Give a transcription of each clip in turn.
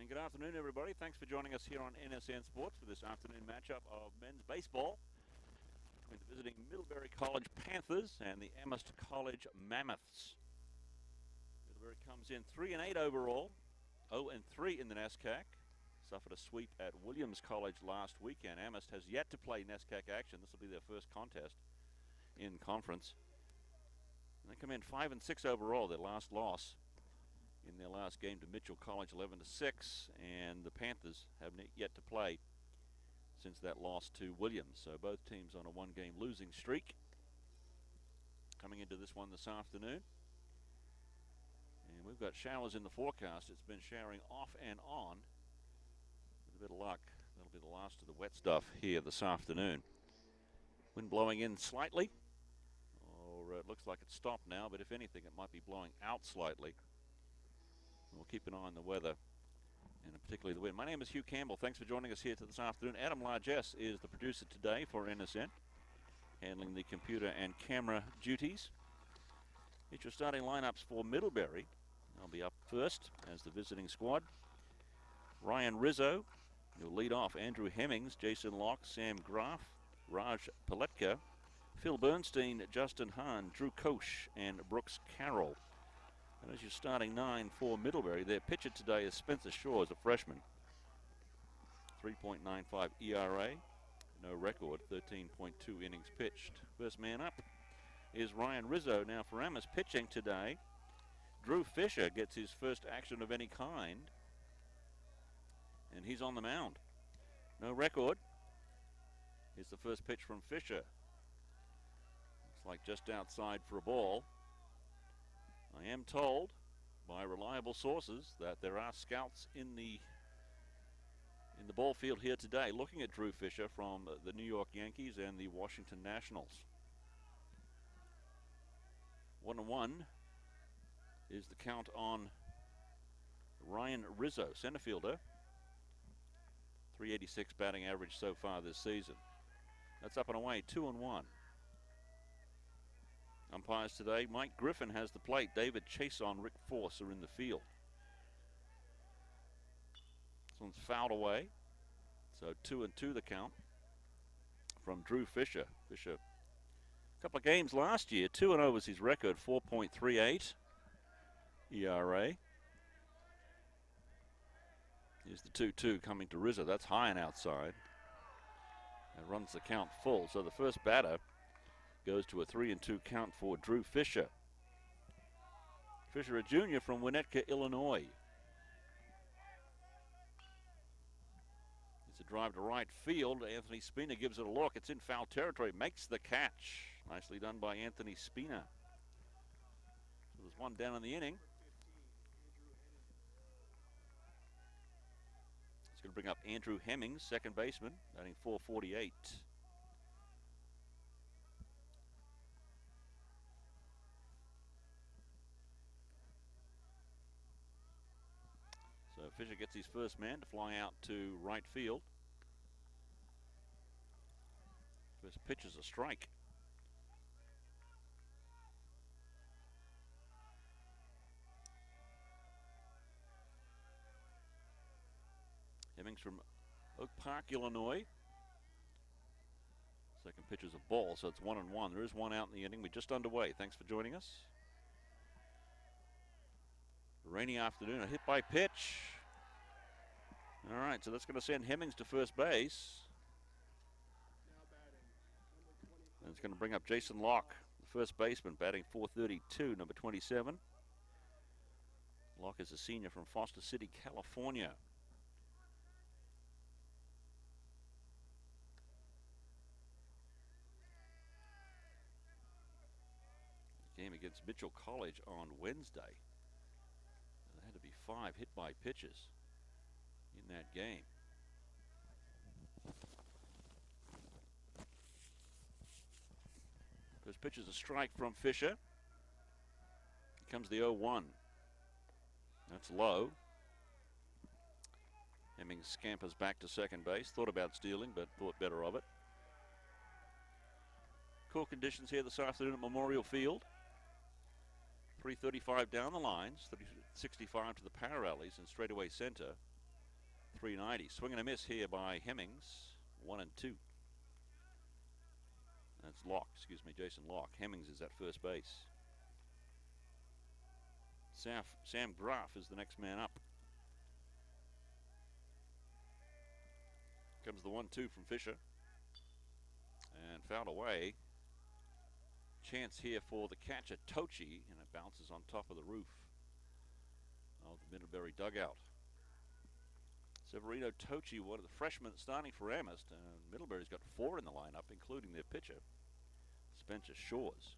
And good afternoon, everybody. Thanks for joining us here on NSN Sports for this afternoon matchup of men's baseball between the visiting Middlebury College Panthers and the Amherst College Mammoths. Middlebury comes in 3-8 overall, 0-3 in the NESCAC. Suffered a sweep at Williams College last weekend. Amherst has yet to play NESCAC action. This will be their first contest in conference. And they come in 5-6 overall, their last loss in their last game to Mitchell College, 11-6, and the Panthers have yet to play since that loss to Williams. So both teams on a one-game losing streak coming into this one this afternoon. And we've got showers in the forecast. It's been showering off and on. With a bit of luck, that'll be the last of the wet stuff here this afternoon. Wind blowing in slightly, or it looks like it's stopped now, but if anything, it might be blowing out slightly. We'll keep an eye on the weather, and particularly the wind. My name is Hugh Campbell. Thanks for joining us here this afternoon. Adam Largess is the producer today for NSN, handling the computer and camera duties. It's your starting lineups for Middlebury. I'll be up first as the visiting squad. Ryan Rizzo, you'll lead off. Andrew Hemmings, Jason Locke, Sam Graf, Raj Paletka, Phil Bernstein, Justin Hahn, Drew Koch, and Brooks Carroll. And as your starting 9 for Middlebury, their pitcher today is Spencer Shaw as a freshman. 3.95 ERA, no record, 13.2 innings pitched. First man up is Ryan Rizzo. Now for Amherst pitching today, Drew Fisher gets his first action of any kind, and he's on the mound. No record. Here's the first pitch from Fisher. Looks like just outside for a ball. I am told by reliable sources that there are scouts in the ball field here today looking at Drew Fisher from the New York Yankees and the Washington Nationals. 1-1 is the count on Ryan Rizzo, center fielder. 386 batting average so far this season. That's up and away, 2-1. Umpires today, Mike Griffin has the plate. David Chason, Rick Force are in the field. This one's fouled away. So 2-2 the count from Drew Fisher. Fisher, a couple of games last year, 2-0 was his record, 4.38 ERA. Here's the 2-2 coming to Rizzo. That's high and outside. That runs the count full. So the first batter goes to a 3-2 count for Drew Fisher. Fisher, a junior from Winnetka, Illinois. It's a drive to right field. Anthony Spina gives it a look. It's in foul territory. Makes the catch. Nicely done by Anthony Spina. So there's one down in the inning. It's going to bring up Andrew Hemmings, second baseman, batting .448. So Fisher gets his first man to fly out to right field. First pitch is a strike. Hemmings from Oak Park, Illinois. Second pitch is a ball, so it's 1-1. There is one out in the inning. We're just underway. Thanks for joining us. Rainy afternoon, a hit by pitch. All right, so that's going to send Hemmings to first base. And it's going to bring up Jason Locke, the first baseman, batting .432, number 27. Locke is a senior from Foster City, California. Game against Mitchell College on Wednesday. There had to be 5 hit by pitches in that game. First pitch is a strike from Fisher. Here comes the 0-1. That's low. Hemmings scampers back to second base. Thought about stealing, but thought better of it. Cool conditions here this afternoon at Memorial Field. 335 down the lines, 65 to the power alleys and straightaway center. 390. Swing and a miss here by Hemmings. 1 and 2. That's Jason Locke. Hemmings is at first base. Sam Graf is the next man up. Comes the 1-2 from Fisher. And fouled away. Chance here for the catcher, Tochi, and it bounces on top of the roof of the Middlebury dugout. Severino Tochi, one of the freshmen starting for Amherst. Middlebury's got 4 in the lineup, including their pitcher, Spencer Shores.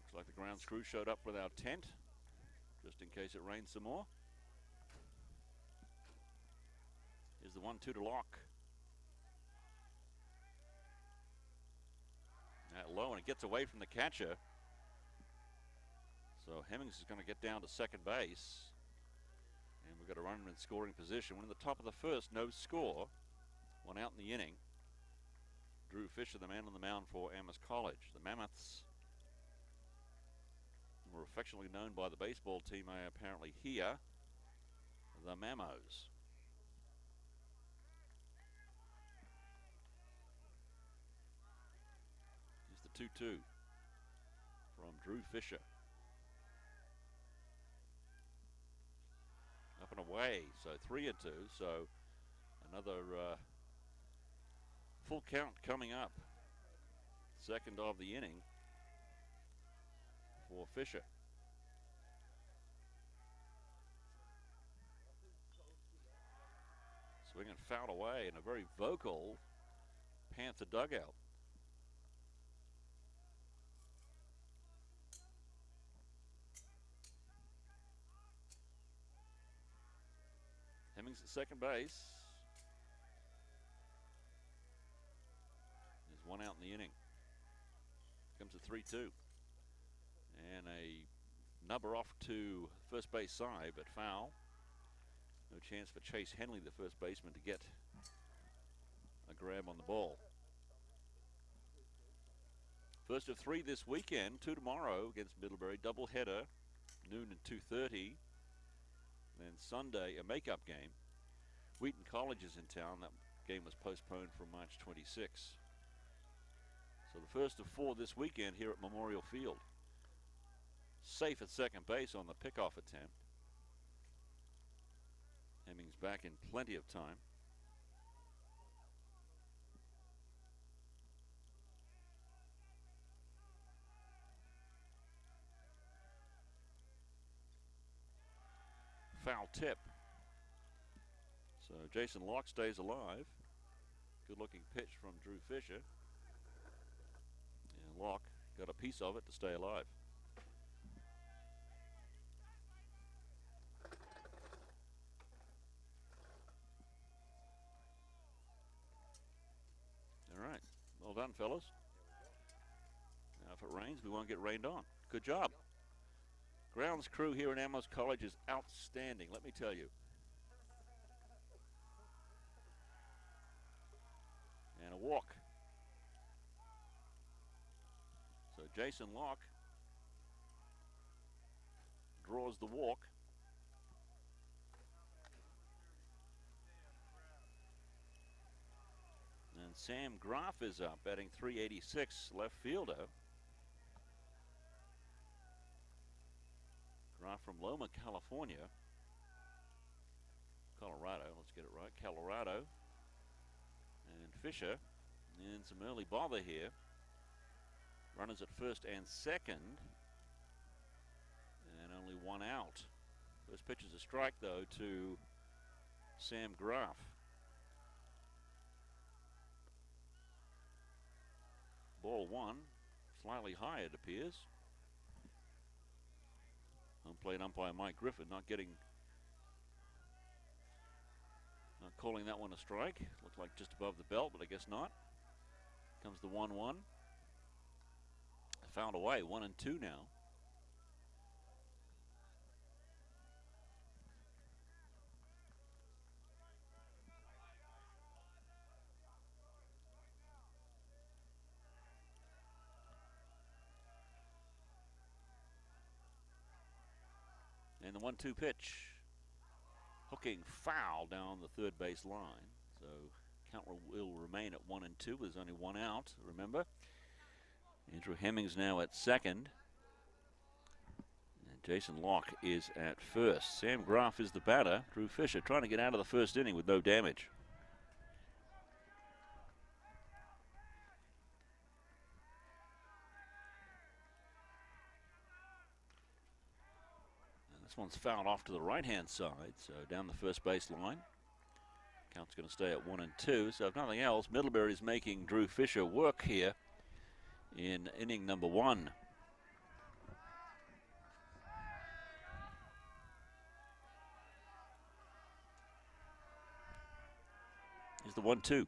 Looks like the grounds crew showed up with our tent, just in case it rains some more. Here's the 1-2 to Locke. That low, and it gets away from the catcher. So Hemmings is going to get down to second base. And we've got a runner in scoring position. We're in the top of the first, no score. 1 out in the inning. Drew Fisher, the man on the mound for Amherst College. The Mammoths were affectionately known by the baseball team apparently here, the Mamos. Here's the 2-2 from Drew Fisher. Up and away, so 3 and 2. So another full count coming up. Second of the inning for Fisher. Swing and fouled away in a very vocal Panther dugout. Hemmings at second base. There's 1 out in the inning. Comes a 3-2. And a nubber off to first base side, but foul. No chance for Chase Henley, the first baseman, to get a grab on the ball. First of 3 this weekend, 2 tomorrow against Middlebury. Doubleheader, noon and 2:30. Then Sunday, a makeup game. Wheaton College is in town. That game was postponed from March 26. So the first of 4 this weekend here at Memorial Field. Safe at second base on the pickoff attempt. Hemmings back in plenty of time. Foul tip. So Jason Locke stays alive. Good looking pitch from Drew Fisher. And Locke got a piece of it to stay alive. All right. Well done, fellas. Now if it rains, we won't get rained on. Good job. Grounds crew here at Amherst College is outstanding, let me tell you. And a walk. So Jason Locke draws the walk. And Sam Graf is up, batting .386, left fielder. Graf from Loma, California. Colorado, let's get it right, Colorado. And Fisher in some early bother here. Runners at first and second. And only 1 out. First pitch is a strike, though, to Sam Graf. Ball 1, slightly high it appears. Home plate umpire Mike Griffin not calling that one a strike. Looked like just above the belt, but I guess not. Comes the 1-1. Fouled away, 1 and 2 now. 1-2 pitch. Hooking foul down the third base line. So count will remain at 1-2. There's only one out, remember. Andrew Hemmings now at second. And Jason Locke is at first. Sam Graf is the batter. Drew Fisher trying to get out of the first inning with no damage. This one's fouled off to the right-hand side, so down the first base line. Count's going to stay at 1-2. So if nothing else, Middlebury is making Drew Fisher work here in inning number 1. Here's the 1-2.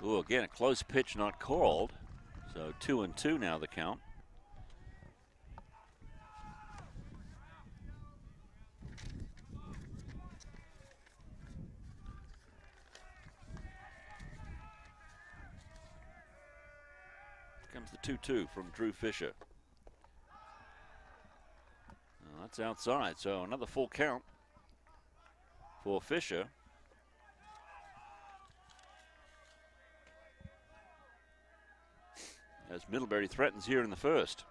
Oh, again, a close pitch not called. So 2-2 now the count. Comes the 2-2 from Drew Fisher. That's outside, so another full count for Fisher. As Middlebury threatens here in the first.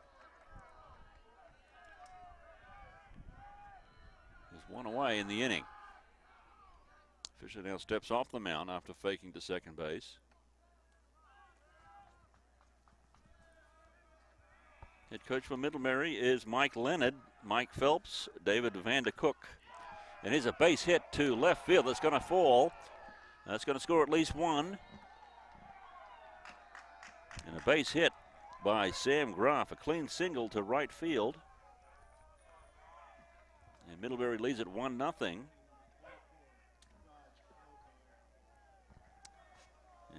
There's one away in the inning. Fisher now steps off the mound after faking to second base. Head coach for Middlebury is Mike Leonard, Mike Phelps, David Vandercook. And here's a base hit to left field that's going to fall. That's going to score at least one. And a base hit by Sam Graf, a clean single to right field. And Middlebury leads at 1-0.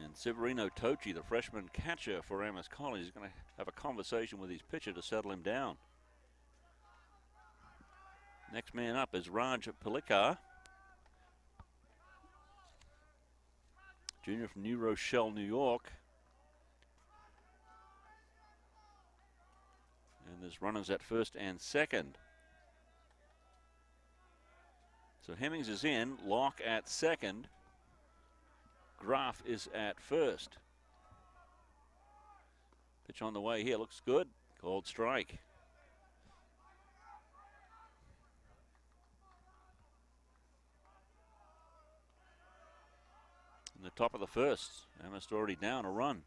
And Severino Tochi, the freshman catcher for Amherst College, is going to have a conversation with his pitcher to settle him down. Next man up is Raj Palikar, junior from New Rochelle, New York. And there's runners at first and second. So Hemmings is in, Locke at second. Graf is at first. Pitch on the way here, looks good. Called strike. In the top of the first, Amherst already down a run.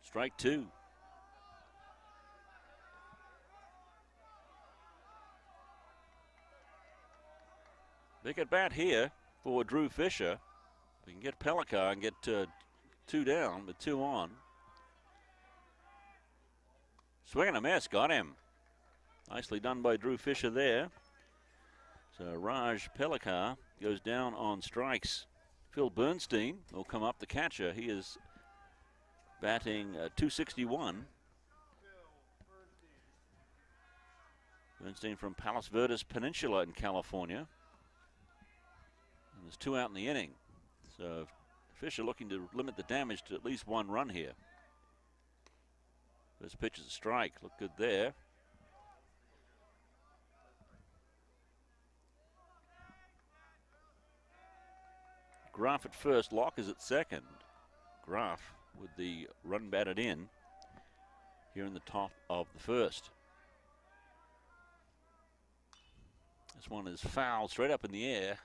Strike 2. Big at bat here for Drew Fisher. We can get Palikar and get 2 down, but 2 on. Swing and a miss, got him. Nicely done by Drew Fisher there. So Raj Palikar goes down on strikes. Phil Bernstein will come up, the catcher. He is batting .261. Bernstein from Palos Verdes Peninsula in California. And there's 2 out in the inning. So Fisher looking to limit the damage to at least 1 run here. First pitch is a strike. Look good there. Graf at first. Locke is at second. Graf with the run batted in here in the top of the first. This one is foul straight up in the air.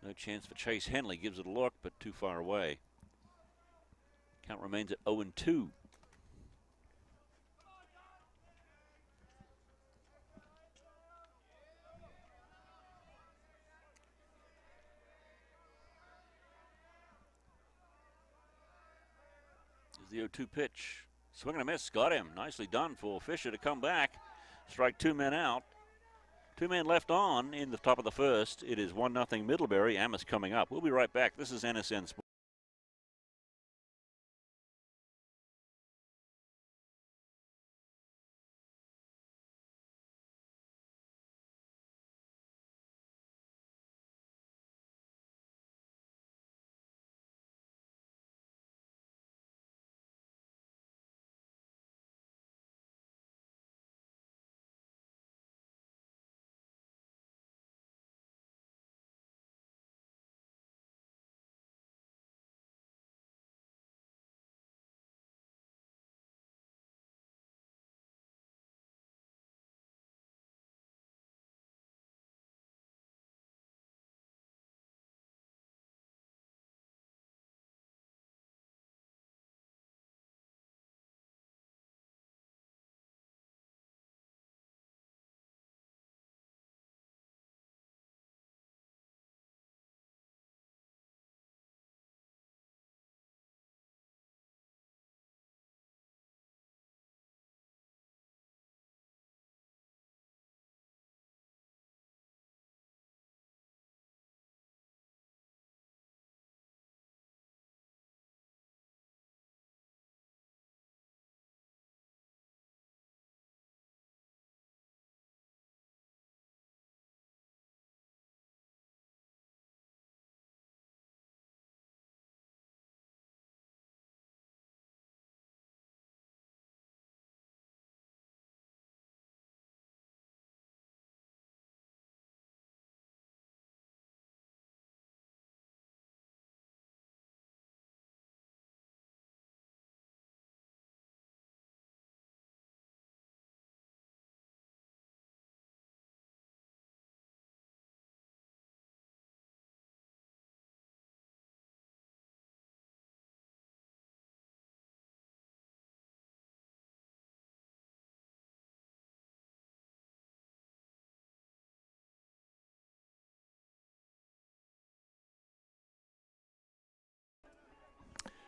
No chance for Chase Henley. Gives it a look, but too far away. Count remains at 0-2. Here's the 0-2 pitch. Swing and a miss. Got him. Nicely done for Fisher to come back. Strike 2 men out. 2 men left on in the top of the first. It is 1-0 Middlebury. Amherst coming up. We'll be right back. This is NSN Sports.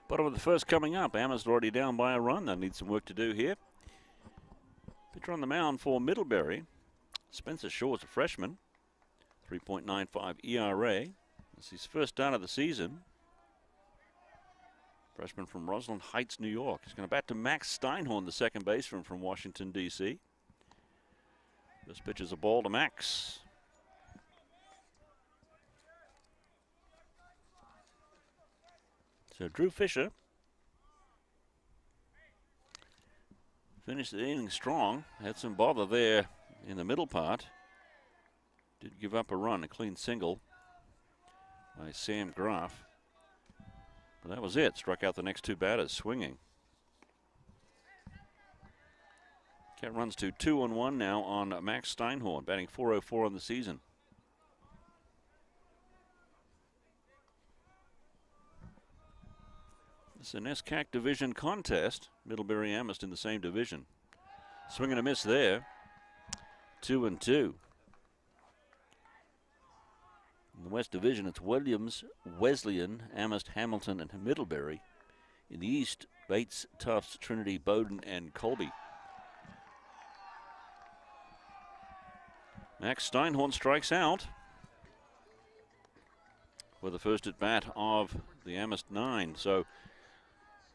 Bottom of the first coming up. Amherst already down by a run. They need some work to do here. Pitcher on the mound for Middlebury. Spencer Shaw's a freshman. 3.95 ERA. It's his first start of the season. Freshman from Roslyn Heights, New York. He's going to bat to Max Steinhorn, the second baseman from Washington, D.C. This pitch is a ball to Max. So Drew Fisher finished the inning strong. Had some bother there in the middle part. Did give up a run, a clean single by Sam Graf. But that was it. Struck out the next two batters, swinging. Count runs to 2-1 now on Max Steinhorn, batting .404 on the season. It's a NESCAC division contest. Middlebury Amherst in the same division. Swing and a miss there. 2-2. In the West Division, it's Williams, Wesleyan, Amherst, Hamilton, and Middlebury. In the East, Bates, Tufts, Trinity, Bowdoin, and Colby. Max Steinhorn strikes out for the first at bat of the Amherst 9. So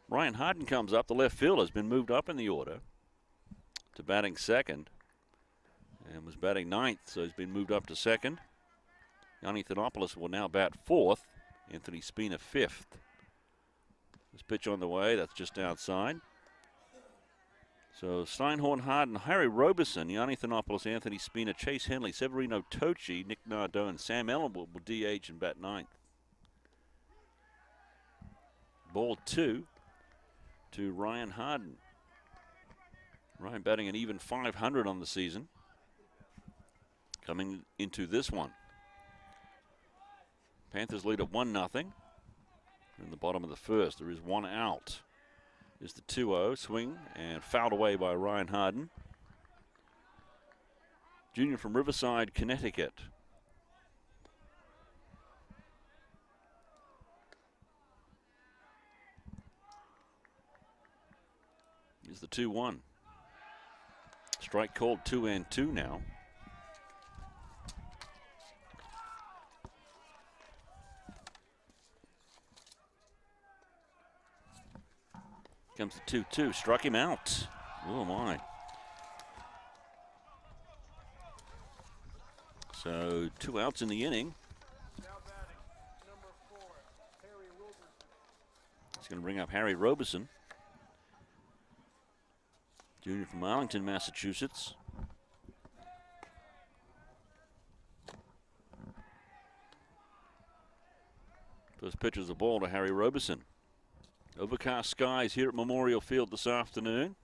Ryan Harden comes up. The left fielder has been moved up in the order to batting second and was batting ninth, so he's been moved up to second. Yanni Thanopoulos will now bat fourth. Anthony Spina fifth. This pitch on the way, that's just outside. So Steinhorn, Harden, Harry Robeson, Yanni Thanopoulos, Anthony Spina, Chase Henley, Severino Tochi, Nick Nardone, Sam Ellenwood will DH and bat ninth. Ball 2 to Ryan Harden. Ryan batting an even .500 on the season. Coming into this one. Panthers lead at 1-0. In the bottom of the first, there is one out. Is the 2-0 swing and fouled away by Ryan Harden. Junior from Riverside, Connecticut. Is the 2-1. Strike called 2-2 now. Comes the 2-2, struck him out. Oh my. So 2 outs in the inning. He's going to bring up Harry Robeson. Junior from Arlington, Massachusetts. First pitch is a ball to Harry Robeson. Overcast skies here at Memorial Field this afternoon.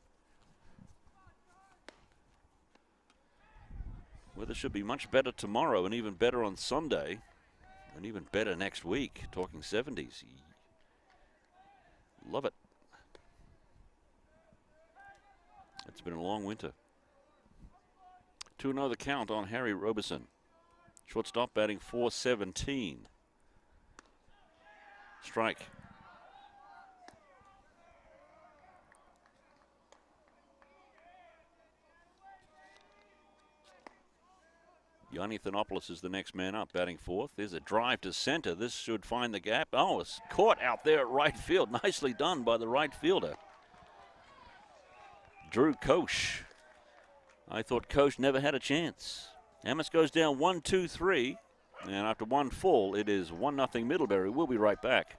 Weather should be much better tomorrow and even better on Sunday and even better next week. Talking 70s. Love it. It's been a long winter. 2-0 the count on Harry Robeson. Shortstop batting .417. Strike. Yanni Thanopoulos is the next man up, batting fourth. There's a drive to center. This should find the gap. Oh, it's caught out there at right field. Nicely done by the right fielder, Drew Koch. I thought Koch never had a chance. Amherst goes down 1-2-3, and after one full, it is 1-0 Middlebury. We'll be right back.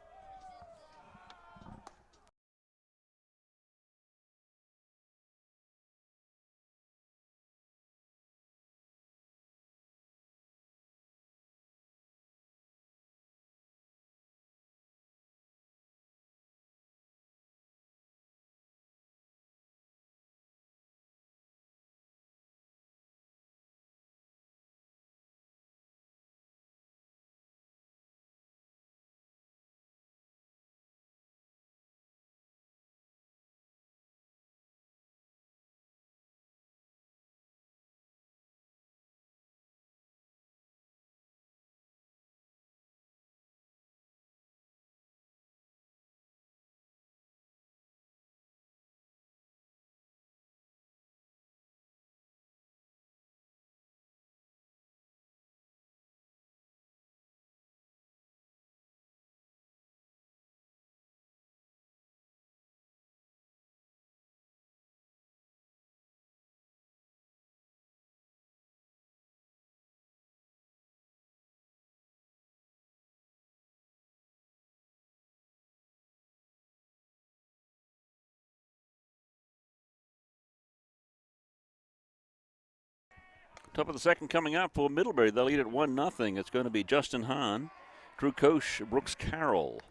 Top of the second coming up for Middlebury. They'll lead at 1-0. It's going to be Justin Hahn, Drew Koch, Brooks Carroll.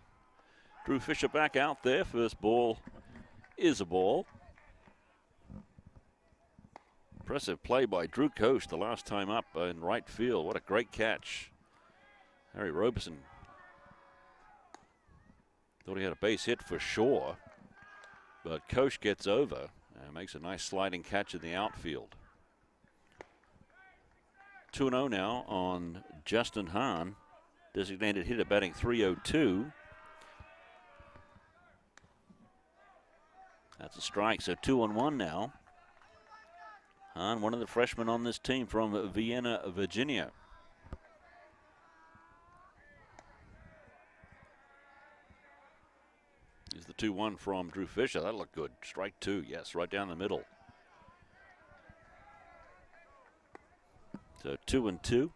Drew Fisher back out there. First ball is a ball. Impressive play by Drew Koch the last time up in right field. What a great catch. Harry Robeson thought he had a base hit for sure, but Koch gets over and makes a nice sliding catch in the outfield. 2-0 now on Justin Hahn, designated hitter, batting .302. That's a strike, so 2-1 now. Hahn, one of the freshmen on this team from Vienna, Virginia. Here's the 2-1 from Drew Fisher. That looked good. Strike two, yes, right down the middle. So 2-2.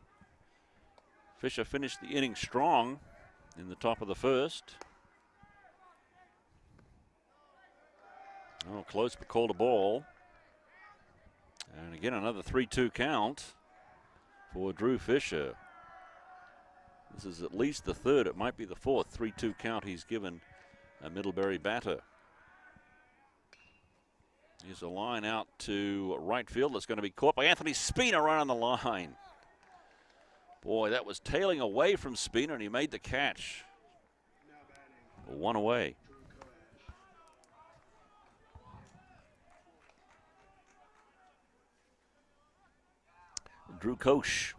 Fisher finished the inning strong in the top of the first. Oh, close but called a ball. And again, another 3-2 count for Drew Fisher. This is at least the third. It might be the fourth 3-2 count he's given a Middlebury batter. Here's a line out to right field that's going to be caught by Anthony Spina right on the line. Boy, that was tailing away from Spina, and he made the catch. One away. Drew Koch,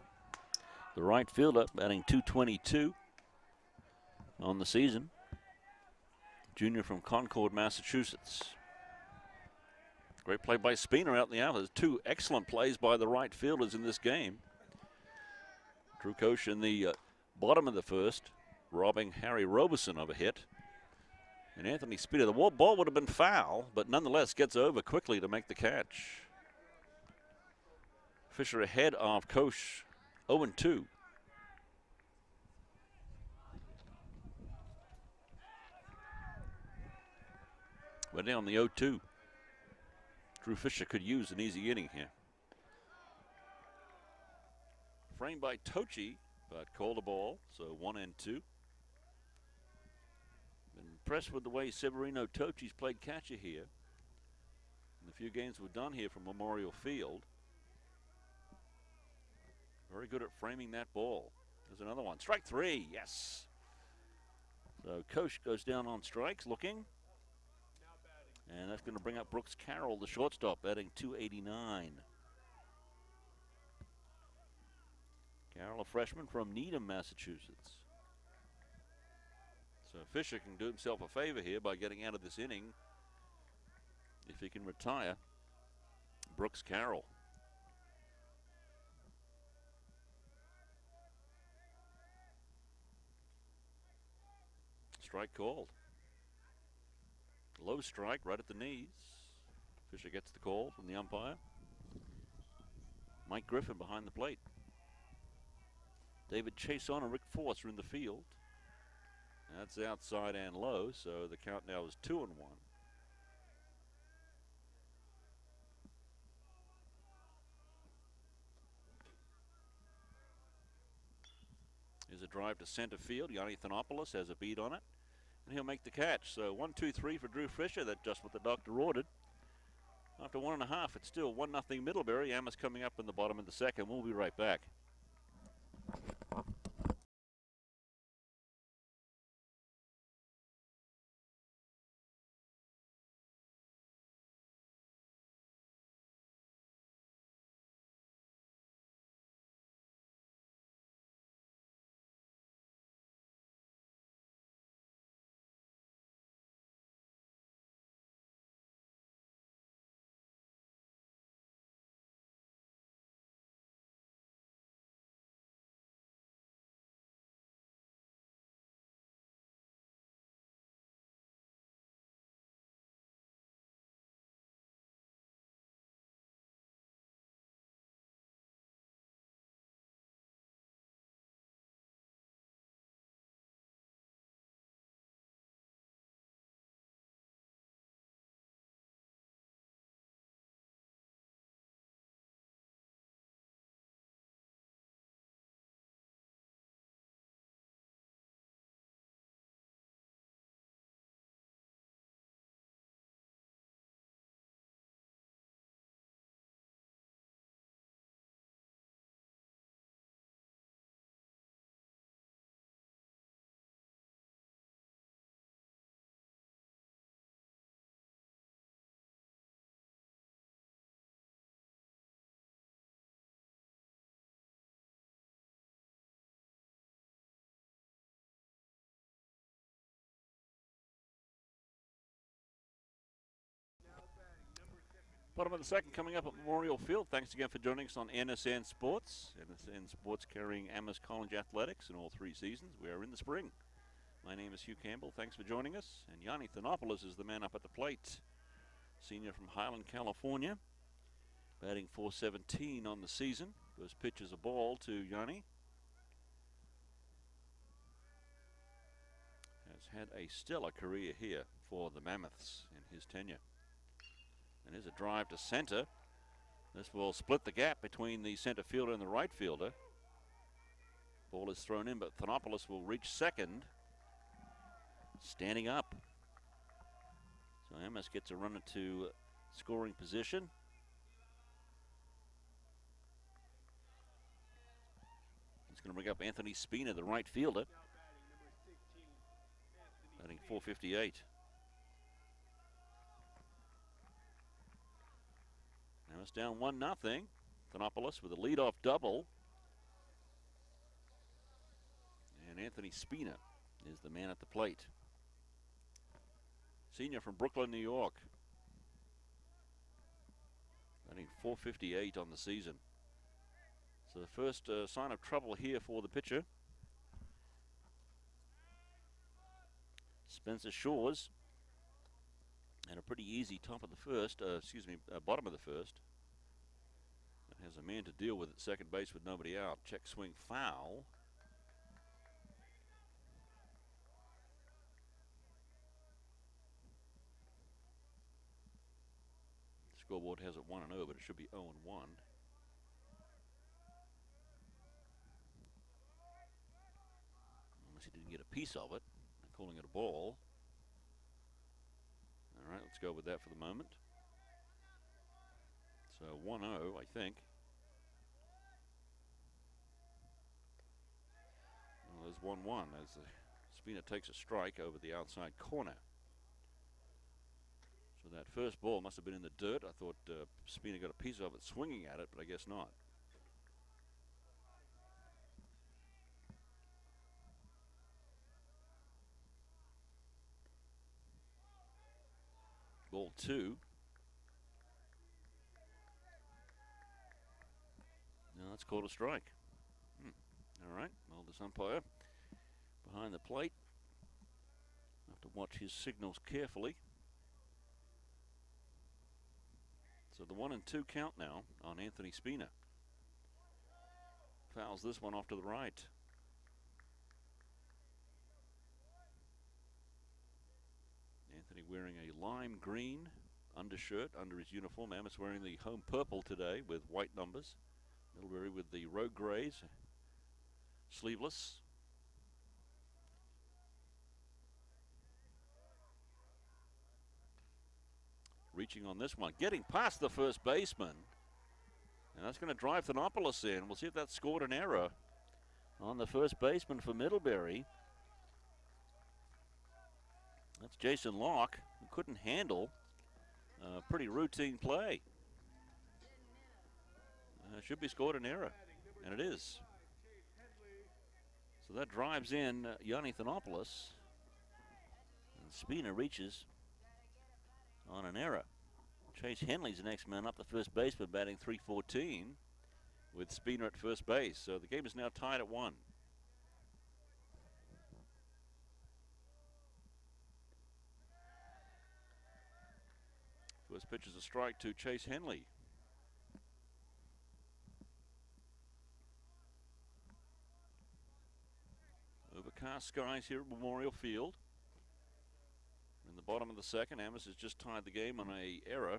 the right fielder, batting .222 on the season. Junior from Concord, Massachusetts. Great play by Spina out in the outfield. Two excellent plays by the right fielders in this game. Drew Koch in the bottom of the first, robbing Harry Robeson of a hit. And Anthony Spina, the ball would have been foul, but nonetheless gets over quickly to make the catch. Fisher ahead of Koch, 0-2. We're down the 0-2. Drew Fisher could use an easy inning here. Framed by Tochi, but called a ball, so 1-2. Been impressed with the way Severino Tochi's played catcher here in the few games we've done here from Memorial Field. Very good at framing that ball. There's another one. Strike three, yes. So Koch goes down on strikes, looking. And that's going to bring up Brooks Carroll, the shortstop, batting .289. Carroll, a freshman from Needham, Massachusetts. So Fisher can do himself a favor here by getting out of this inning if he can retire Brooks Carroll. Strike called. Low strike right at the knees. Fisher gets the call from the umpire. Mike Griffin behind the plate. David Chason and Rick Force are in the field. That's outside and low, so the count now is 2-1. Here's a drive to center field. Yanni Thanopoulos has a beat on it, and he'll make the catch. So 1-2-3 for Drew Fisher. That's just what the doctor ordered. After 1.5, it's still 1-0 Middlebury. Amherst coming up in the bottom of the second. We'll be right back. Bottom of the second coming up at Memorial Field. Thanks again for joining us on NSN Sports. NSN Sports carrying Amherst College Athletics in all 3 seasons. We are in the spring. My name is Hugh Campbell. Thanks for joining us. And Yanni Thanopoulos is the man up at the plate. Senior from Highland, California. Batting .417 on the season. First pitch is a ball to Yanni. Has had a stellar career here for the Mammoths in his tenure. And here's a drive to center. This will split the gap between the center fielder and the right fielder. Ball is thrown in, but Thanopoulos will reach second. Standing up. So Amherst gets a runner to scoring position. He's going to bring up Anthony Spina, the right fielder. Batting .458. Amherst down 1-0. Thanopoulos with a leadoff double. And Anthony Spina is the man at the plate. Senior from Brooklyn, New York. Batting .458 on the season. So the first sign of trouble here for the pitcher. Spencer Shores. And a pretty easy top of the first, bottom of the first. That has a man to deal with at second base with nobody out. Check swing foul. Scoreboard has it 1-0, but it should be 0-1. Unless he didn't get a piece of it. They're calling it a ball. All right, let's go with that for the moment. So 1-0, I think. Well, there's 1-1 as Spina takes a strike over the outside corner. So that first ball must have been in the dirt. I thought Spina got a piece of it swinging at it, but I guess not. Ball 2. Now that's called a strike. All right, well, this umpire behind the plate. Have to watch his signals carefully. So the 1-2 count now on Anthony Spina. Fouls this one off to the right. Anthony wearing a lime green undershirt under his uniform. Amherst wearing the home purple today with white numbers. Middlebury with the road grays, sleeveless. Reaching on this one, getting past the first baseman. And that's going to drive Thanopoulos in. We'll see if that scored an error on the first baseman for Middlebury. That's Jason Locke, who couldn't handle a pretty routine play. Should be scored an error, and it is. So that drives in Yanni Thanopoulos. And Spina reaches on an error. Chase Henley's the next man up, the first baseman, batting .314 with Spina at first base. So the game is now tied at 1. First pitch is a strike to Chase Henley. Overcast skies here at Memorial Field. In the bottom of the second, Amherst has just tied the game on an error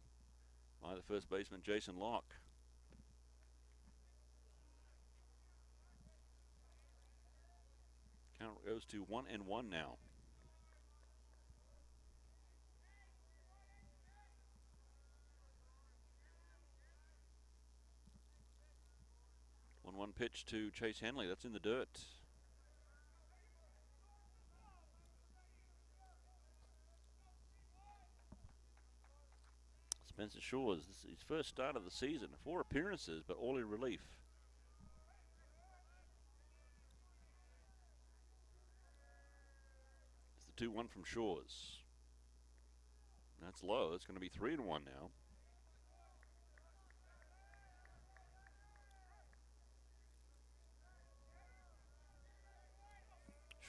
by the first baseman, Jason Locke. Count goes to 1-1 now. One pitch to Chase Henley. That's in the dirt. Spencer Shores, this is his first start of the season. 4 appearances, but all in relief. It's the 2-1 from Shores. That's low. It's going to be 3-1 now.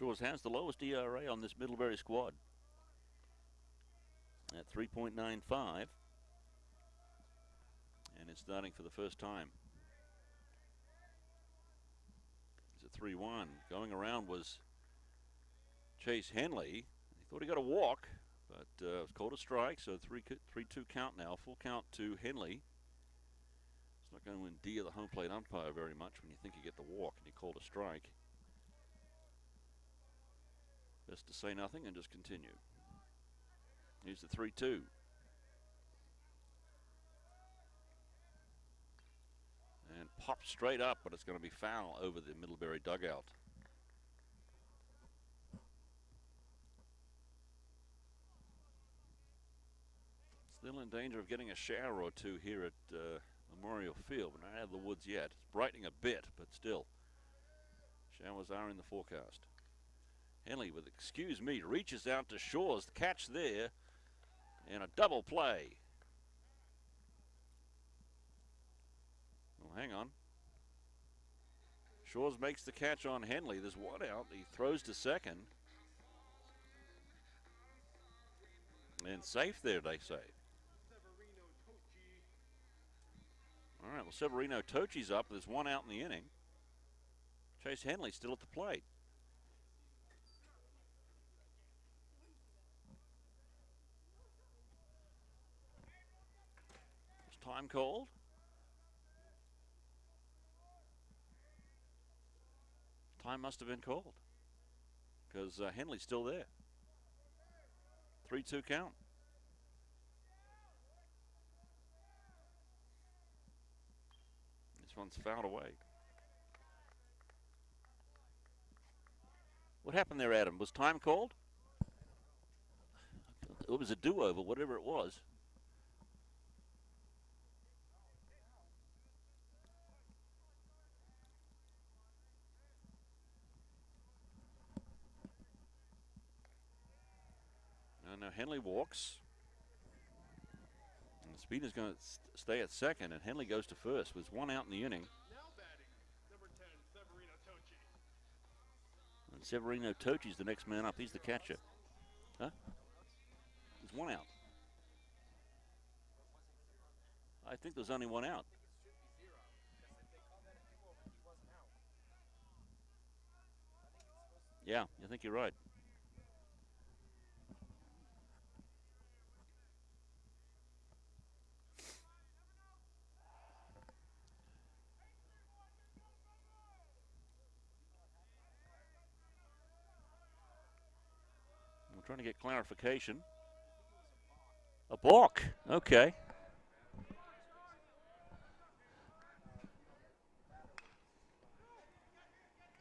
Shores has the lowest ERA on this Middlebury squad at 3.95. And it's starting for the first time. It's a 3-1. Going around was Chase Henley. He thought he got a walk, but it was called a strike, so 3-2 count now. Full count to Henley. It's not going to endear the home plate umpire very much when you think you get the walk and you called a strike. Best to say nothing and just continue. Here's the 3-2. And pops straight up, but it's going to be foul over the Middlebury dugout. Still in danger of getting a shower or two here at Memorial Field, but not out of the woods yet. It's brightening a bit, but still. Showers are in the forecast. Henley with excuse me, reaches out to Shores. The catch there, and a double play. Well, hang on. Shores makes the catch on Henley. There's one out. He throws to second. And safe there, they say. All right, well, Severino Tochi's up. There's one out in the inning. Chase Henley still at the plate. Is time called? Time must have been called because Henley's still there. 3-2 count. This one's fouled away. What happened there, Adam? Was time called? It was a do-over, whatever it was. Now Henley walks. And Speeder's going to stay at second, and Henley goes to first. With one out in the inning. Now batting, number 10, Severino Tochi. And Severino Tochi's the next man up. He's the catcher. Huh? There's one out. I think there's only one out. Yeah, I think you're right. We're trying to get clarification. A balk. Okay.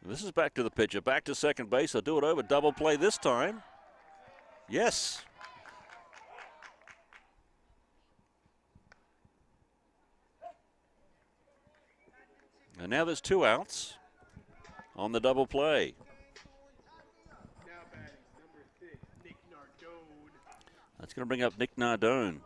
This is back to the pitcher, back to second base. They'll do it over, double play this time. Yes. And now there's two outs on the double play. Now batting, number 6, Nick Nardone. That's going to bring up Nick Nardone.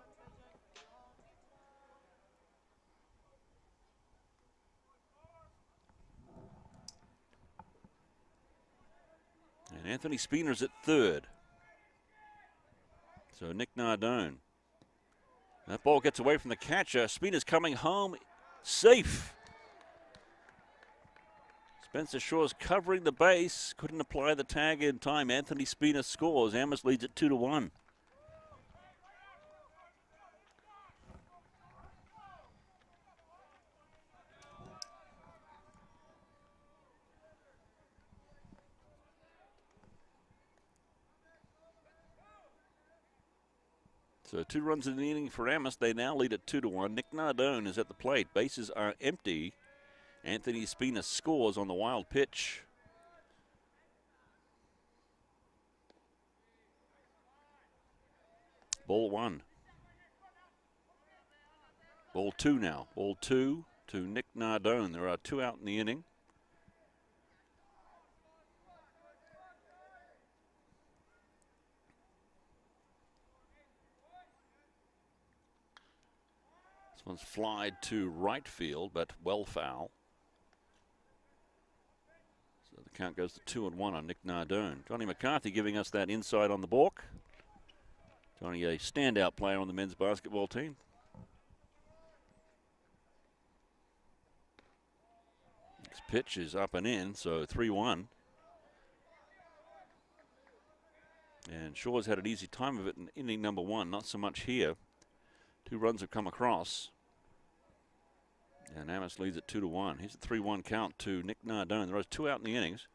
And Anthony Spina's at third. So Nick Nardone. That ball gets away from the catcher. Spina's coming home safe. Spencer Shaw's covering the base. Couldn't apply the tag in time. Anthony Spina scores. Amherst leads it 2-1. So 2 runs in the inning for Amherst. They now lead at 2-1. Nick Nardone is at the plate. Bases are empty. Anthony Spina scores on the wild pitch. Ball 1. Ball 2 now. Ball 2 to Nick Nardone. There are 2 out in the inning. This one's flied to right field, but well foul. So the count goes to 2-1 on Nick Nardone. Johnny McCarthy giving us that insight on the balk. Johnny, a standout player on the men's basketball team. This pitch is up and in, so 3-1. And Shaw's had an easy time of it in inning number 1, not so much here. 2 runs have come across. And Amherst leads at 2-1. Here's a 3-1 count to Nick Nardone. There was 2 out in the innings.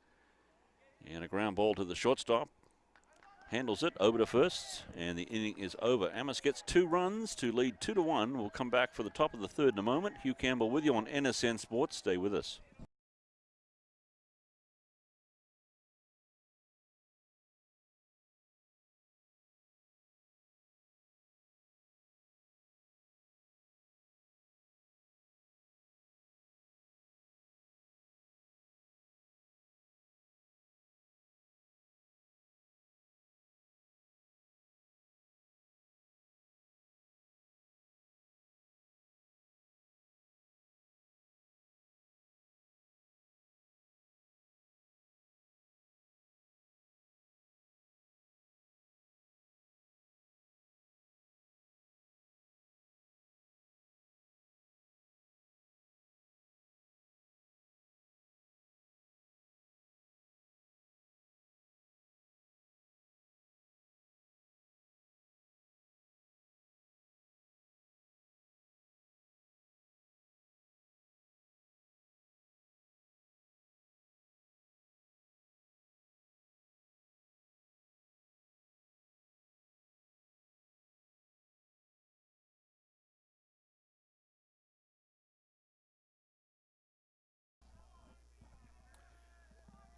And a ground ball to the shortstop. Handles it over to first, and the inning is over. Amherst gets 2 runs to lead 2-1. We'll come back for the top of the 3rd in a moment. Hugh Campbell with you on NSN Sports. Stay with us.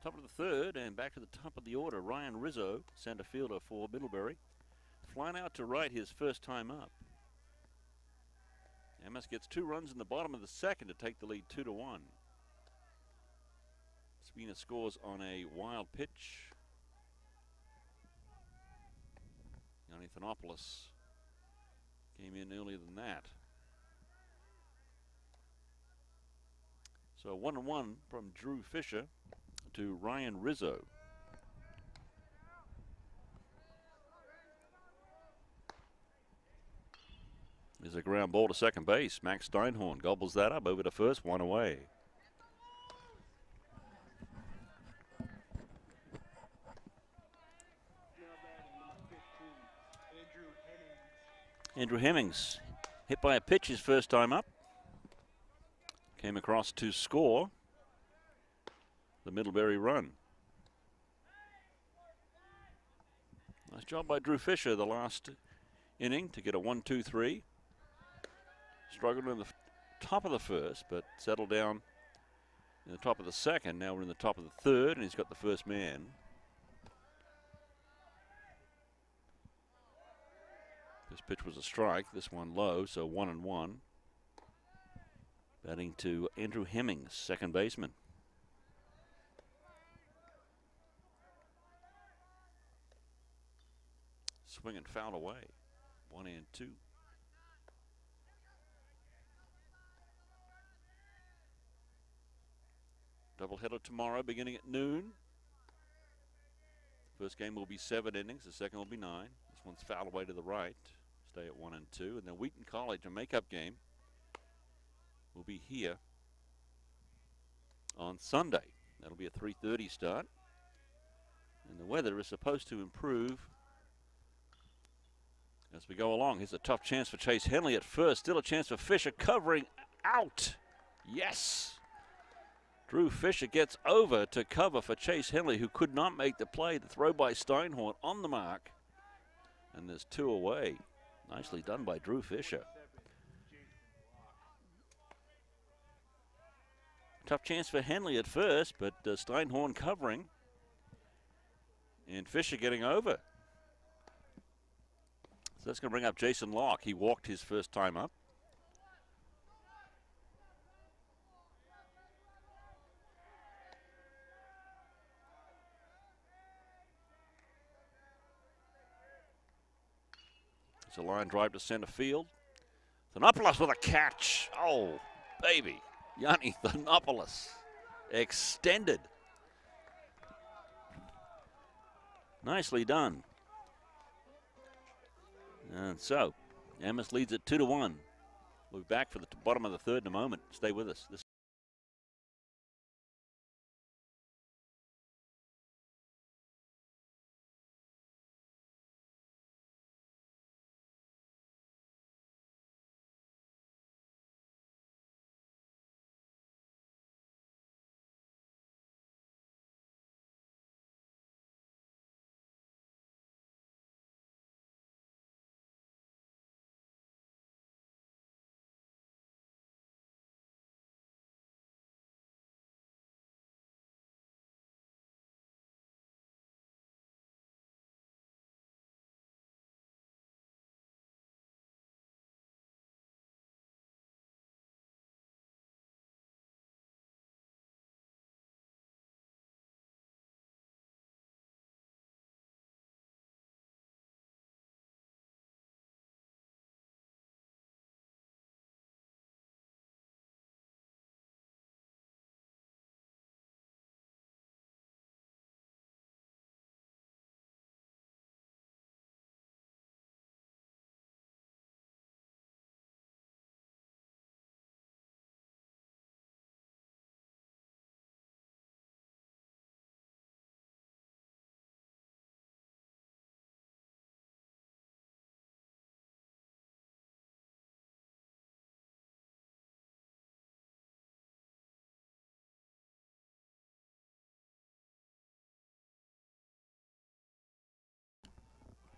Top of the 3rd, and back to the top of the order, Ryan Rizzo, center fielder for Middlebury. Flying out to right his first time up. Amherst gets 2 runs in the bottom of the 2nd to take the lead 2-1. Spina scores on a wild pitch. Yanni Thanopoulos came in earlier than that. So 1-1 from Drew Fisher to Ryan Rizzo. There's a ground ball to second base. Max Steinhorn gobbles that up over to first, 1 away. Andrew Hemmings hit by a pitch his first time up. Came across to score the Middlebury run. Nice job by Drew Fisher the last inning to get a 1-2-3. Struggled in the top of the 1st, but settled down in the top of the 2nd. Now we're in the top of the 3rd, and he's got the first man. This pitch was a strike. This one low, so 1-1. Batting to Andrew Hemmings, second baseman. Swing and foul away. 1-2. Doubleheader tomorrow beginning at noon. First game will be 7 innings. The second will be 9. This one's foul away to the right. Stay at 1-2. And then Wheaton College, a makeup game, will be here on Sunday. That'll be a 3:30 start. And the weather is supposed to improve as we go along. Here's a tough chance for Chase Henley at first. Still a chance for Fisher, covering out. Yes. Drew Fisher gets over to cover for Chase Henley, who could not make the play. The throw by Steinhorn on the mark. And there's 2 away. Nicely done by Drew Fisher. Tough chance for Henley at first, but Steinhorn covering. And Fisher getting over. So that's going to bring up Jason Locke. He walked his first time up. It's a line drive to center field. Thanopoulos with a catch. Oh, baby. Yanni Thanopoulos extended Nicely done. And so, Amherst leads it 2-1. We'll be back for the bottom of the third in a moment. Stay with us.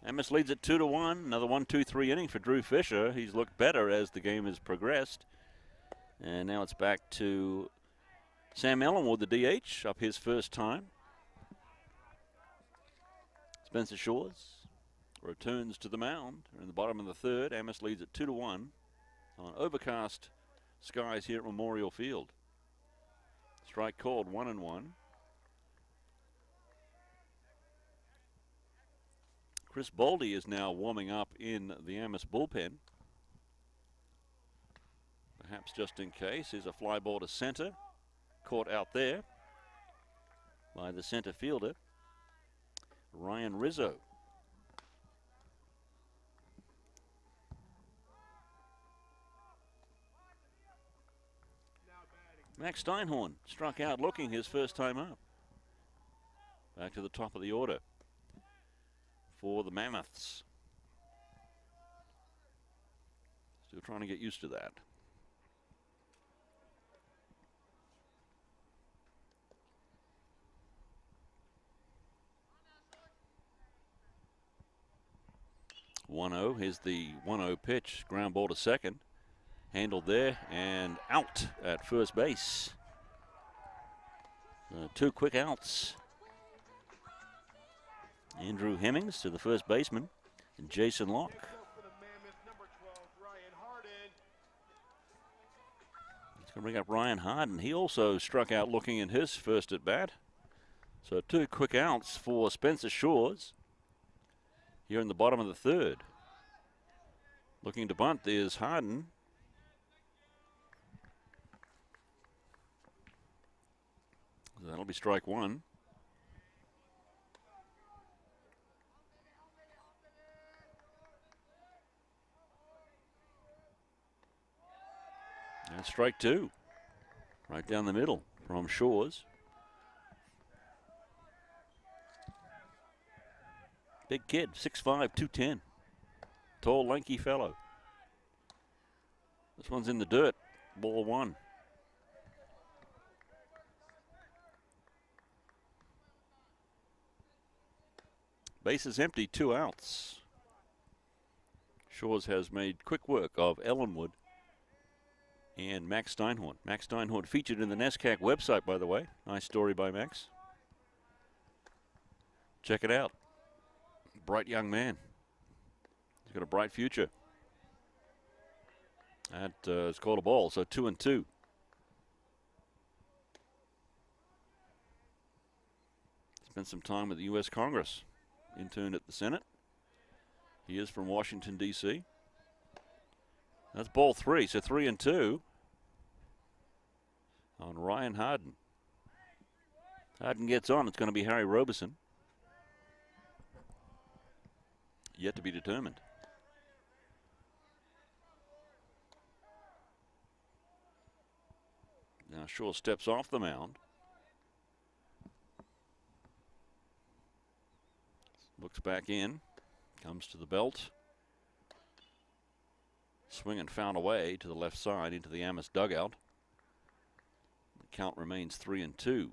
Amherst leads it 2-1. Another 1-2-3 inning for Drew Fisher. He's looked better as the game has progressed. And now it's back to Sam Ellenwood, the DH, up his first time. Spencer Shores returns to the mound. We're in the bottom of the third. Amherst leads it 2-1 on overcast skies here at Memorial Field. Strike called, 1-1. Chris Boldy is now warming up in the Amherst bullpen. Perhaps just in case. Here's a fly ball to center. Caught out there by the center fielder, Ryan Rizzo. Max Steinhorn struck out looking his first time up. Back to the top of the order for the Mammoths. Still trying to get used to that. Here's the 1-0 pitch. Ground ball to second. Handled there and out at first base. 2 quick outs. Andrew Hemmings to the first baseman and Jason Locke. He's going to bring up Ryan Harden. He also struck out looking in his first at bat. So 2 quick outs for Spencer Shores here in the bottom of the third. Looking to bunt is Harden. So that'll be strike 1. And strike 2. Right down the middle from Shores. Big kid, 6'5", 210. Tall, lanky fellow. This one's in the dirt. Ball 1. Base is empty, 2 outs. Shores has made quick work of Ellenwood and Max Steinhorn. Max Steinhorn featured in the NESCAC website, by the way. Nice story by Max. Check it out. Bright young man. He's got a bright future. That is called a ball, so 2-2. Spent some time with the U.S. Congress. Interned at the Senate. He is from Washington, D.C. That's ball 3, so 3-2 on Ryan Harden. Harden gets on. It's going to be Harry Robeson. yet to be determined. Now Shaw steps off the mound. Looks back in. Comes to the belt. Swing and foul away to the left side into the Amherst dugout. The count remains 3-2.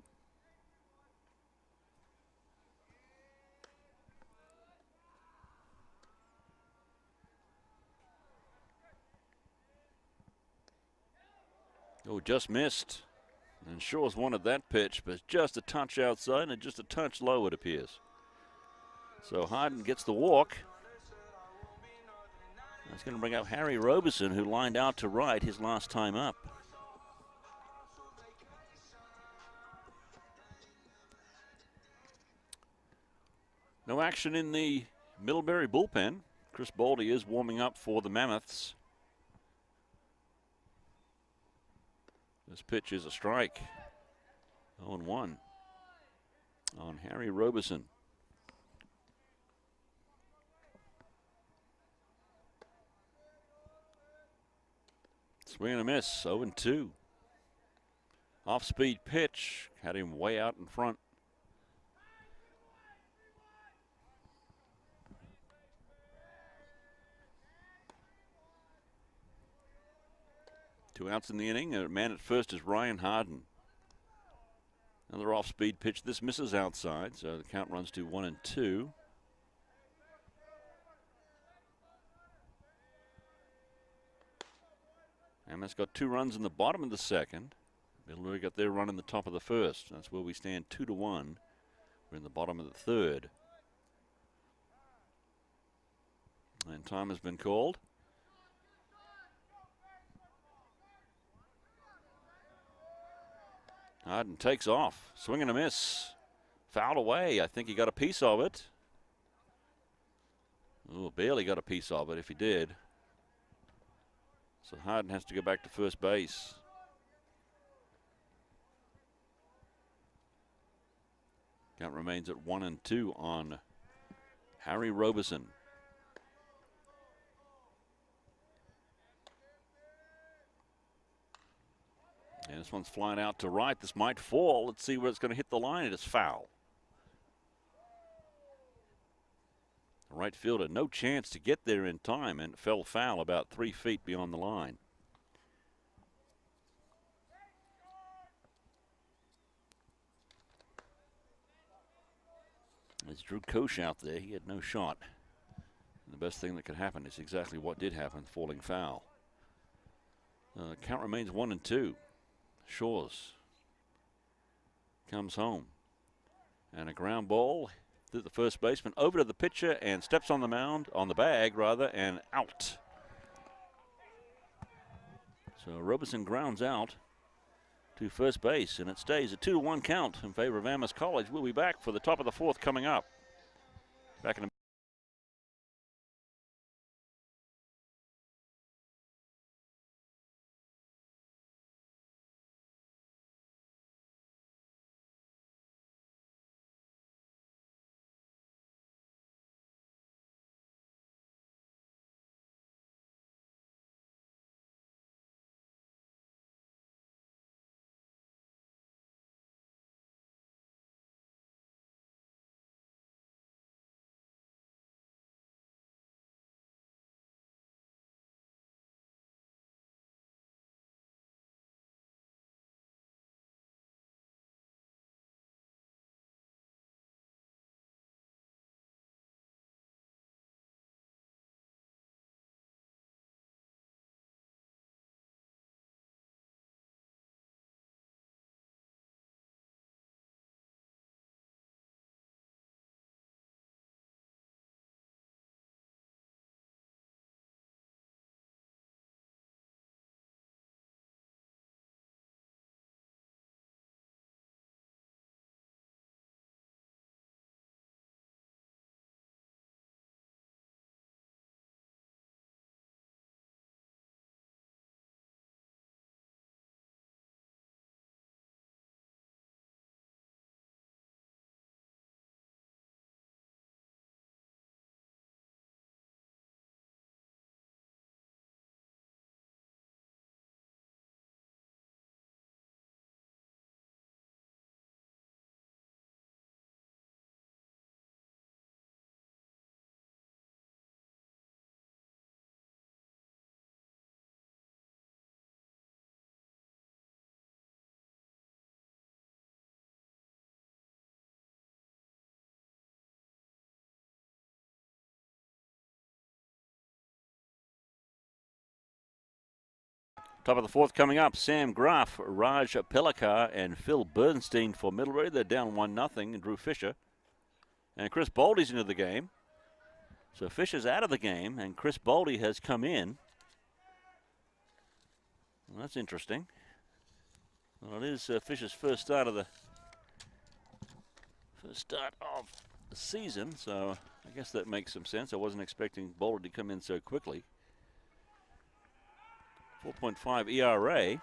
Oh, just missed. And Shaw's wanted that pitch, but just a touch outside and just a touch low, it appears. So Harden gets the walk. That's going to bring up Harry Robeson, who lined out to right his last time up. No action in the Middlebury bullpen. Chris Baldy is warming up for the Mammoths. This pitch is a strike. 0-1 on Harry Robeson. Swing and a miss, 0-2. Off-speed pitch, had him way out in front. Two outs in the inning. A man at first is Ryan Harden. Another off-speed pitch. This misses outside, so the count runs to 1-2. And that's got 2 runs in the bottom of the second. Middlebury got their run in the top of the first. That's where we stand 2-1. We're in the bottom of the third. And time has been called. Harden takes off. Swing and a miss. Fouled away. I think he got a piece of it. Oh, barely got a piece of it if he did. So Harden has to go back to first base. Count remains at 1-2 on Harry Robeson. And this one's flying out to right. This might fall. Let's see where it's going to hit the line. It is foul. The right fielder, no chance to get there in time, and fell foul about 3 feet beyond the line. As Drew Koch out there, he had no shot. And the best thing that could happen is exactly what did happen, falling foul. Count remains 1-2. Shores comes home. And a ground ball to the first baseman, over to the pitcher, and steps on the mound, on the bag rather, and out. So Robeson grounds out to first base, and it stays a 2-1 count in favor of Amherst College. We'll be back for the top of the fourth coming up. Back in a Top of the fourth coming up, Sam Graf, Raj Pelakar, and Phil Bernstein for Middlebury. They're down 1-0, and Drew Fisher. And Chris Boldy's into the game. So Fisher's out of the game, and Chris Boldy has come in. Well, that's interesting. Well, it is Fisher's first start of the season, so I guess that makes some sense. I wasn't expecting Boldy to come in so quickly. 4.5 ERA.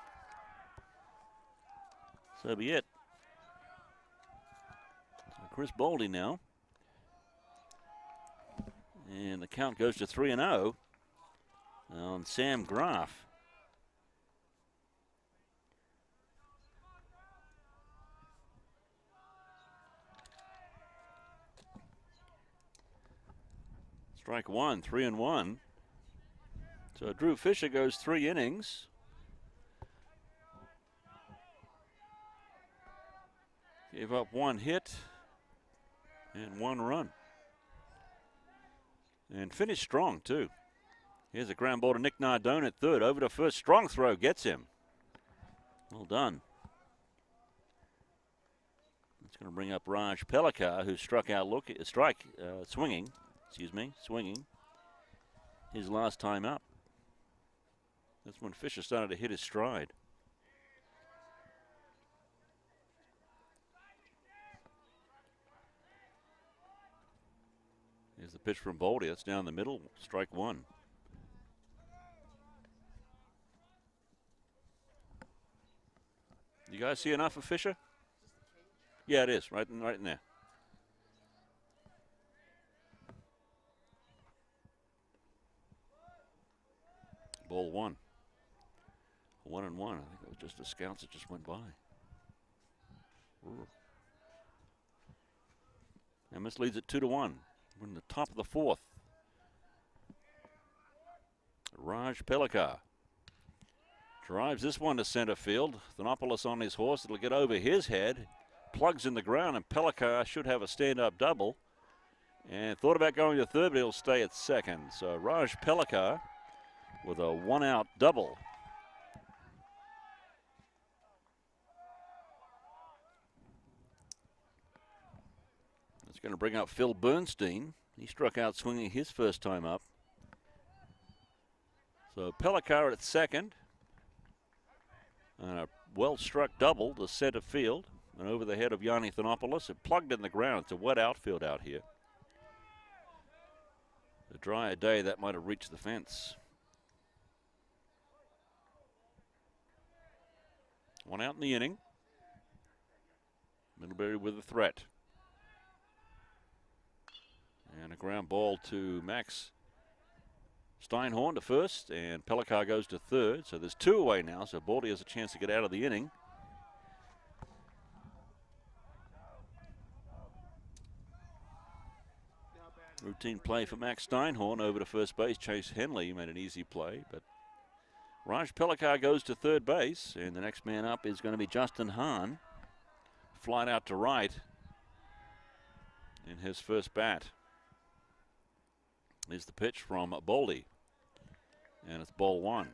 So be it. So Chris Boldy now. And the count goes to 3-0 on Sam Graf. Strike one, 3-1. So Drew Fisher goes 3 innings. Gave up 1 hit and 1 run. And finished strong, too. Here's a ground ball to Nick Nardone at third. Over to first. Strong throw. Gets him. Well done. It's going to bring up Raj Pelakar, who struck out swinging. Swinging. His last time up. That's when Fisher started to hit his stride. Here's the pitch from Boldy. That's down the middle. Strike one. You guys see enough of Fisher? Yeah, it is. Right in there. Ball 1. 1-1. I think it was just the scouts that just went by. Amherst leads at 2-1. We're in the top of the fourth. Raj Pelakar drives this one to center field. Thanopoulos on his horse. It'll get over his head. Plugs in the ground, and Pelakar should have a stand-up double. And thought about going to third, but he'll stay at second. So Raj Pelakar with a 1-out double. It's going to bring up Phil Bernstein. He struck out swinging his first time up. So Pelakar at second. And a well-struck double to center field. And over the head of Yanni Thanopoulos. It plugged in the ground. It's a wet outfield out here. A drier day, that might have reached the fence. 1 out in the inning. Middlebury with a threat. And a ground ball to Max Steinhorn to first, and Pelakar goes to third. So there's 2 away now, so Baldy has a chance to get out of the inning. Routine play for Max Steinhorn over to first base. Chase Henley made an easy play, but Raj Pelakar goes to third base, and the next man up is going to be Justin Hahn. Flight out to right in his first bat. Is the pitch from Boldy, and it's ball 1.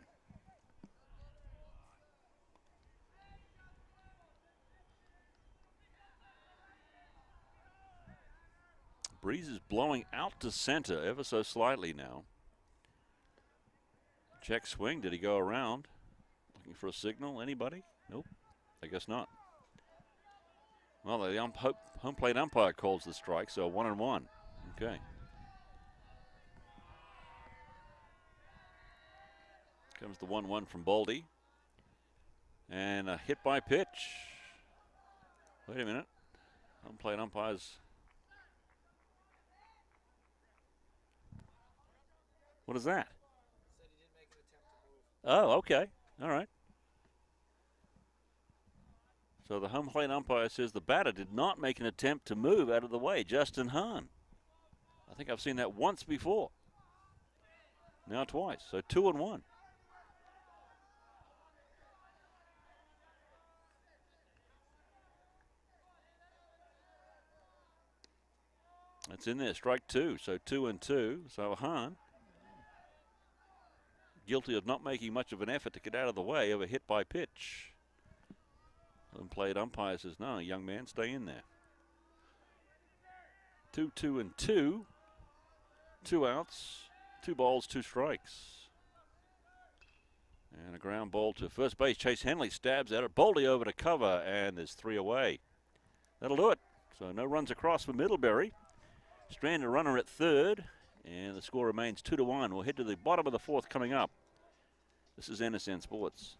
Breeze is blowing out to center ever so slightly now. Check swing. Did he go around? Looking for a signal. Anybody? Nope. I guess not. Well, the home plate umpire calls the strike, so 1-1. Okay. Comes the 1-1 from Boldy. And a hit by pitch. Wait a minute. Home plate umpires. What is that? Said he didn't make an attempt to move. Oh, okay. All right. So the home plate umpire says the batter did not make an attempt to move out of the way. Justin Hahn. I think I've seen that once before. Now twice. So 2-1. That's in there, strike 2. So 2-2. So Hahn guilty of not making much of an effort to get out of the way of a hit by pitch. Unplayed umpire says, no, young man, stay in there. 2-2-2. 2 outs, 2 balls, 2 strikes. And a ground ball to first base. Chase Henley stabs at it. Boldy over to cover, and there's 3 away. That'll do it. So no runs across for Middlebury. Stranded runner at third, and the score remains 2-1. We'll head to the bottom of the 4th coming up. This is NSN Sports.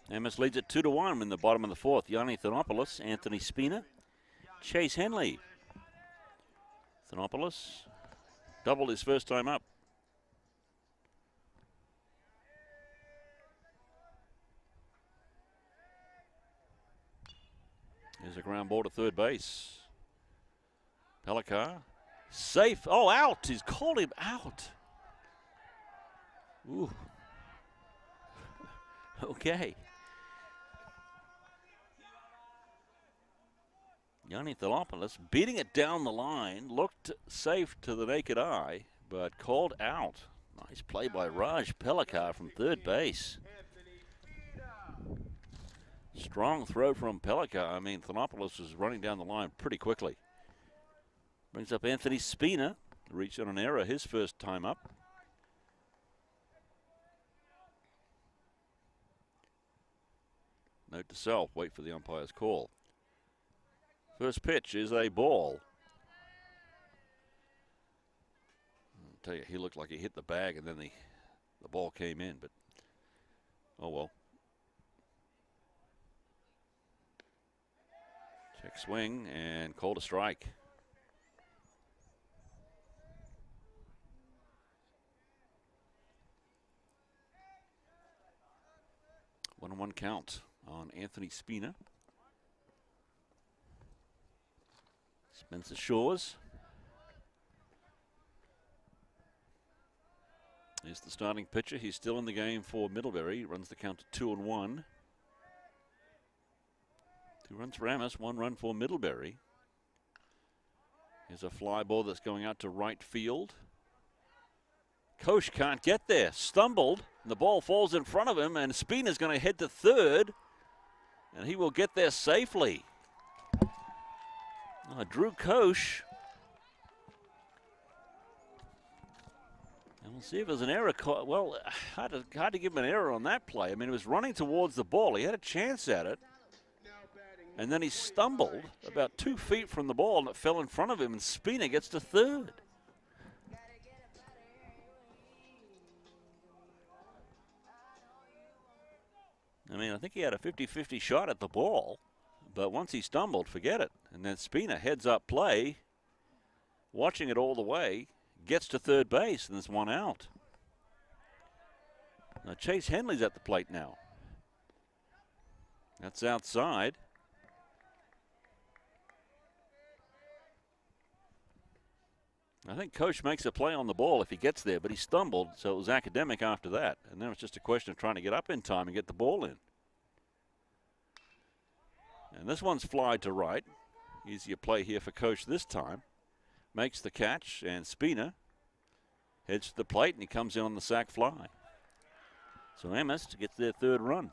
Amherst leads it 2-1 in the bottom of the 4th. Yanni Thanopoulos, Anthony Spina, Chase Henley. Thanopoulos doubled his first time up. Here's a ground ball to third base. Pellicar, safe. Oh, out. He's called him out. Ooh. Okay. Yanni Thanopoulos beating it down the line, looked safe to the naked eye, but called out. Nice play by Raj Pellicar from third base. Strong throw from Pellicar. I mean, Thanopoulos was running down the line pretty quickly. Brings up Anthony Spina, reached on an error his first time up. Note to self, wait for the umpire's call. First pitch is a ball. I'll tell you, he looked like he hit the bag and then the ball came in, but oh well. Check swing and called a strike. One count on Anthony Spina. Spencer Shores. Here's the starting pitcher. He's still in the game for Middlebury. Runs the count to 2-1. 2 runs for Amherst, 1 run for Middlebury. Here's a fly ball that's going out to right field. Koch can't get there. Stumbled. And the ball falls in front of him, and Spina's going to head to third. And he will get there safely. Drew Koch. And we'll see if there's an error. Well, hard to give him an error on that play. I mean, he was running towards the ball. He had a chance at it. And then he stumbled about 2 feet from the ball, and it fell in front of him, and Spina gets to third. I mean, I think he had a 50-50 shot at the ball, but once he stumbled, forget it. And then Spina heads up play, watching it all the way, gets to third base, and there's 1 out. Now Chase Henley's at the plate now. That's outside. I think Koch makes a play on the ball if he gets there, but he stumbled, so it was academic after that. And then it's just a question of trying to get up in time and get the ball in. And this one's fly to right. Easier play here for Coach this time. Makes the catch, and Spina heads to the plate, and he comes in on the sac fly. So Amherst gets their third run.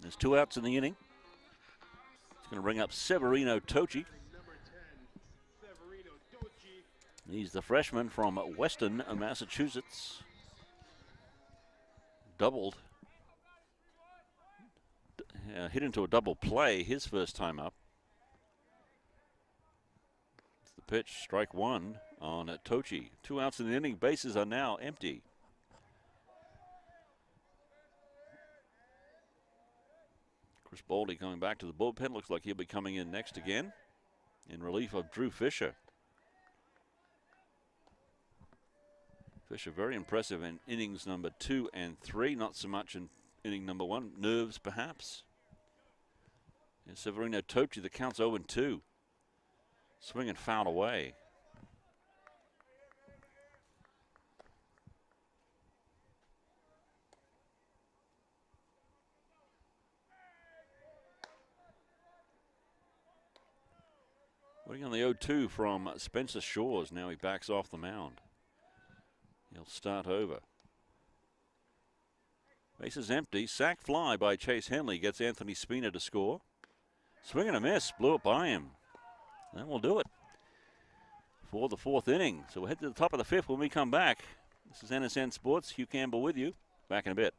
There's 2 outs in the inning. It's going to bring up Severino Tochi. Number 10, Severino Dochi. He's the freshman from Weston, Massachusetts. Doubled. Hit into a double play his first time up. It's the pitch, strike 1 on Tochi. 2 outs in the inning. Bases are now empty. Chris Boldy coming back to the bullpen. Looks like he'll be coming in next again in relief of Drew Fisher. Fisher very impressive in innings number 2 and 3. Not so much in inning number 1. Nerves, perhaps. And Severino Tochi, the count's 0-2. Swing and foul away. Waiting on the 0-2 from Spencer Shores. Now he backs off the mound. He'll start over. Bases empty. Sac fly by Chase Henley gets Anthony Spina to score. Swing and a miss. Blew it by him. That will do it for the 4th inning. So we'll head to the top of the 5th when we come back. This is NSN Sports. Hugh Campbell with you. Back in a bit.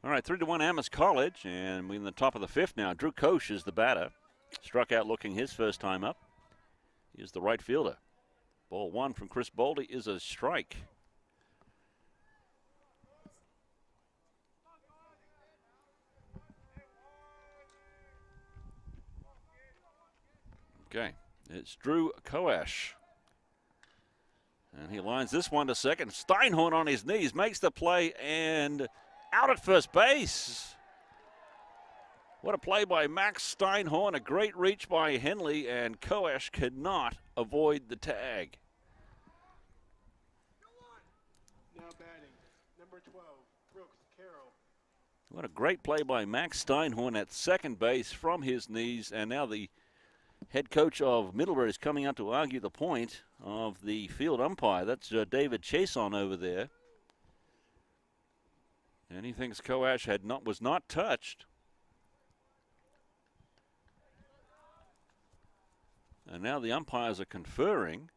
All right, 3-1 Amherst College, and we're in the top of the 5th now. Drew Koch is the batter. Struck out looking his first time up. He is the right fielder. Ball 1 from Chris Boldy is a strike. Okay, it's Drew Koch. And he lines this one to second. Steinhorn on his knees makes the play and out at first base. What a play by Max Steinhorn. A great reach by Henley, and Koch could not avoid the tag. Now batting, number 12, Brooks Carroll. What a great play by Max Steinhorn at second base from his knees, and now the head coach of Middlebury is coming out to argue the point of the field umpire. That's David Chason over there. And he thinks Koch was not touched. And now the umpires are conferring.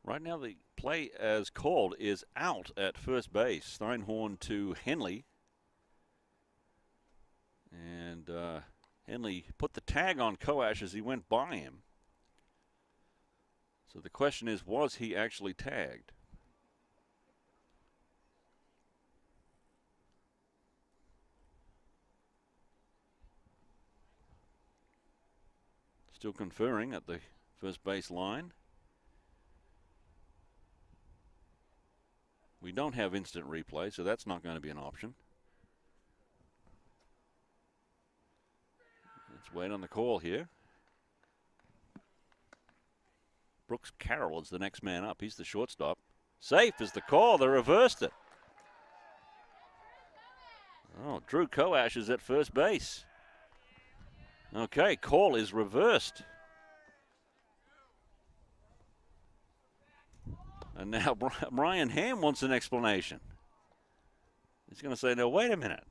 Right now the play as called is out at first base. Steinhorn to Henley. And And Henley put the tag on Koash as he went by him. So the question is, was he actually tagged? Still conferring at the first base line. We don't have instant replay, so that's not going to be an option. Let's wait on the call here. Brooks Carroll is the next man up. He's the shortstop. Safe is the call. They reversed it. Oh, Drew Koash is at first base. Okay, call is reversed. And now Brian Ham wants an explanation. He's going to say, no, wait a minute.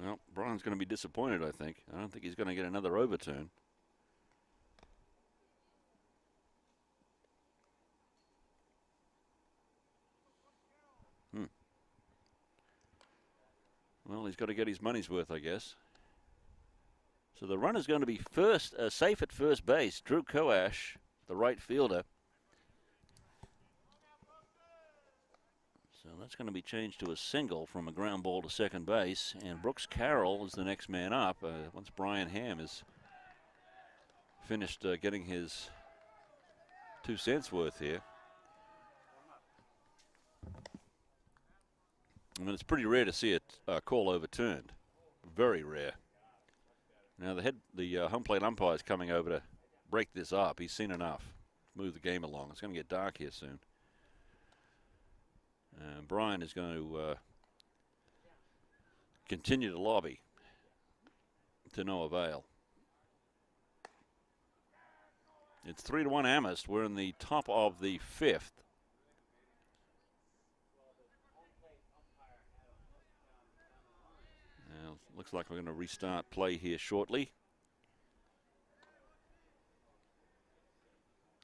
Well, Brian's going to be disappointed, I think. I don't think he's going to get another overturn. Well, he's got to get his money's worth, I guess. So the runner's going to be safe at first base. Drew Koash, the right fielder. So that's going to be changed to a single from a ground ball to second base. And Brooks Carroll is the next man up once Brian Ham is finished getting his 2 cents worth here. I mean, it's pretty rare to see a call overturned. Very rare. Now the home plate umpire is coming over to break this up. He's seen enough. Move the game along. It's going to get dark here soon. Brian is going to continue to lobby to no avail. It's 3-1 Amherst. We're in the top of the 5th. Looks like we're going to restart play here shortly.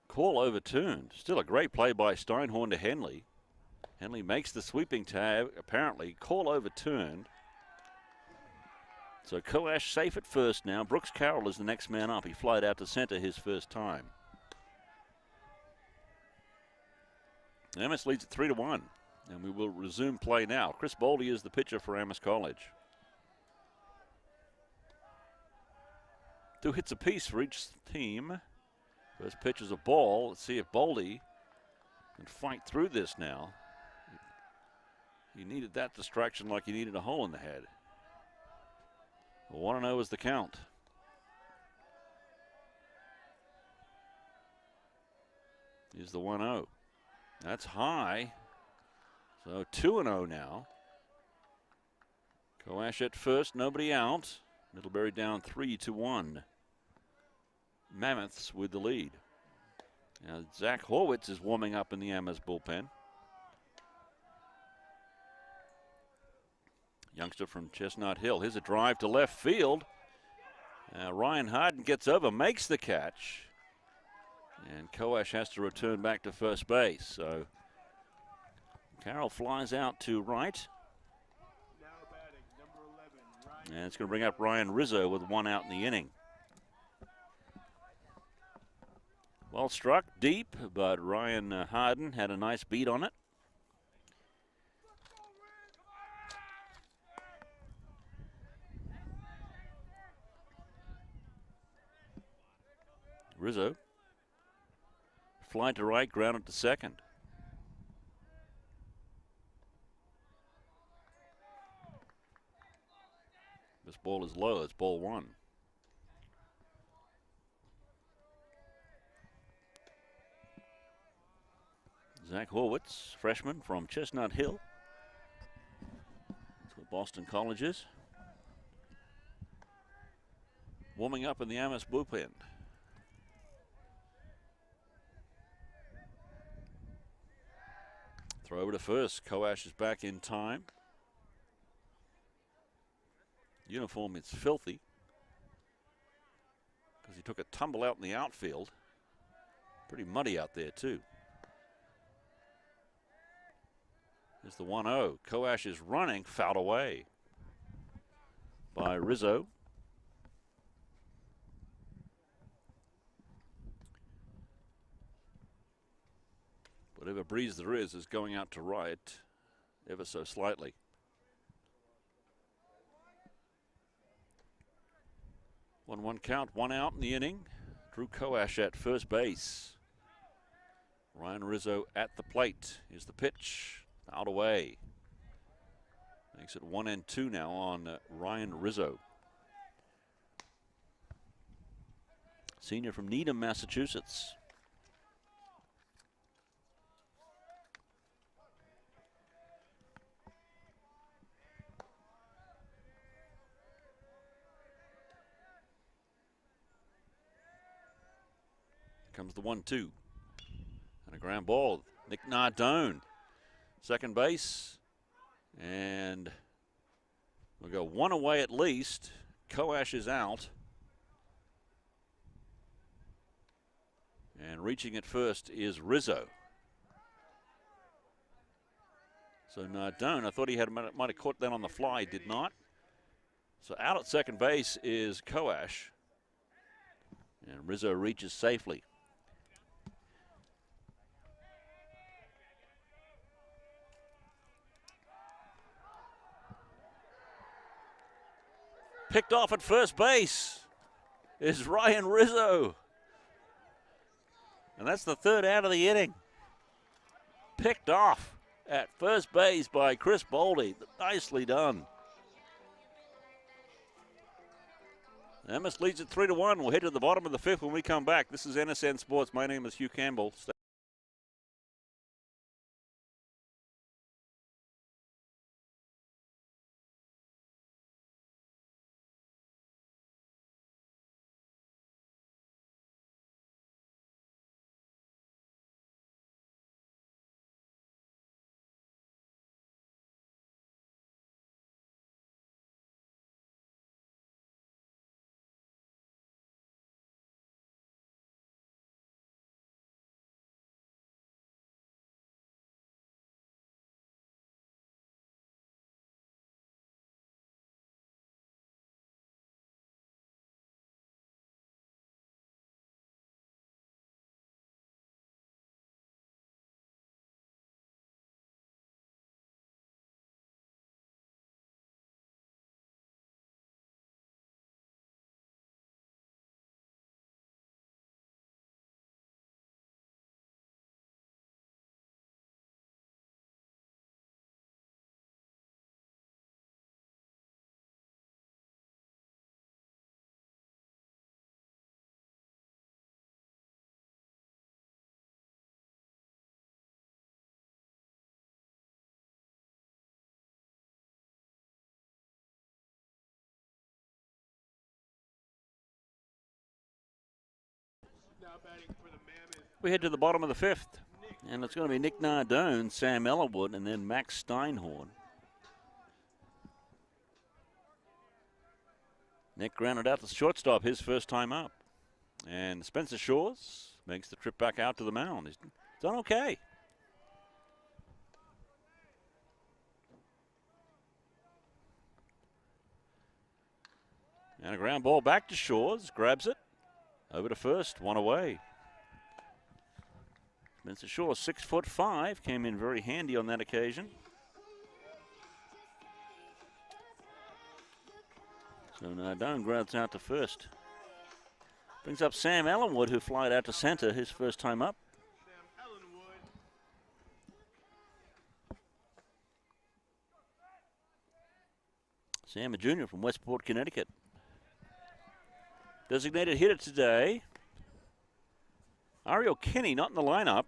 Call overturned. Still a great play by Steinhorn to Henley. Henley makes the sweeping tag, apparently. Call overturned. So Koash safe at first now. Brooks Carroll is the next man up. He flied out to center his first time. Amherst leads at 3-1. And we will resume play now. Chris Boldy is the pitcher for Amherst College. 2 hits apiece for each team. First pitch is a ball. Let's see if Boldy can fight through this now. He needed that distraction like he needed a hole in the head. 1-0 is the count. Here's the 1-0. That's high. So 2-0 now. Koash at first, nobody out. Middlebury down 3-1. Mammoths with the lead. Now Zach Horwitz is warming up in the Amherst bullpen. Youngster from Chestnut Hill. Here's a drive to left field. Ryan Harden gets over, makes the catch. And Koash has to return back to first base. So Carroll flies out to right. Now batting, number 11, Ryan. And it's going to bring up Ryan Rizzo with 1 out in the inning. Well struck deep, but Ryan Harden had a nice beat on it. Rizzo. Fly to right, grounded to second. This ball is low. It's ball 1. Zach Horwitz, freshman from Chestnut Hill. That's what Boston College is. Warming up in the Amherst bullpen. Throw over to first. Koash is back in time. Uniform is filthy. because he took a tumble out in the outfield. Pretty muddy out there, too. Here's the 1-0. Koash is running, fouled away by Rizzo. Whatever breeze there is going out to right ever so slightly. One count, one out in the inning. Drew Koash at first base. Ryan Rizzo at the plate. Here's the pitch. Out away. Makes it 1-2 now on Ryan Rizzo. Senior from Needham, Massachusetts. Comes the 1-2. And a ground ball. Nick Nardone, second base. And we'll go one away at least. Koash is out. And reaching it first is Rizzo. So Nardone, I thought he might have caught that on the fly, did not. So out at second base is Koash. And Rizzo reaches safely. Picked off at first base is Ryan Rizzo. And that's the third out of the inning. Picked off at first base by Chris Boldy. Nicely done. Amherst leads it 3-1. We'll head to the bottom of the fifth when we come back. This is NSN Sports. My name is Hugh Campbell. Now batting for the Mammoth. We head to the bottom of the fifth. And it's going to be Nick Nardone, Sam Ellenwood, and then Max Steinhorn. Nick grounded out to shortstop his first time up. And Spencer Shores makes the trip back out to the mound. He's done okay. And a ground ball back to Shores, grabs it. Over to first, one away. Spencer Shores, 6'5", came in very handy on that occasion. So Nardone grounds out to first. Brings up Sam Ellenwood, who flied out to center his first time up. Sam Ellenwood. Sam, a junior from Westport, Connecticut. Designated hitter today, Ariel Kinney, not in the lineup.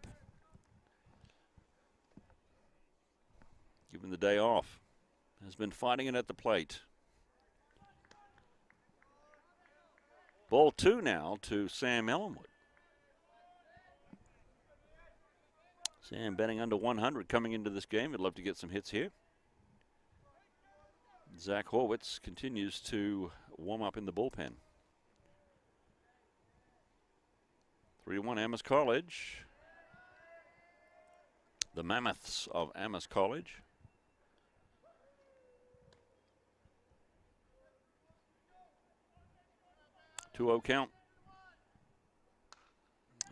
Given the day off. Has been fighting it at the plate. Ball 2 now to Sam Ellenwood. Sam betting under 100 coming into this game. I'd love to get some hits here. Zach Horwitz continues to warm up in the bullpen. 3-1 Amherst College. The Mammoths of Amherst College. Two-0 count.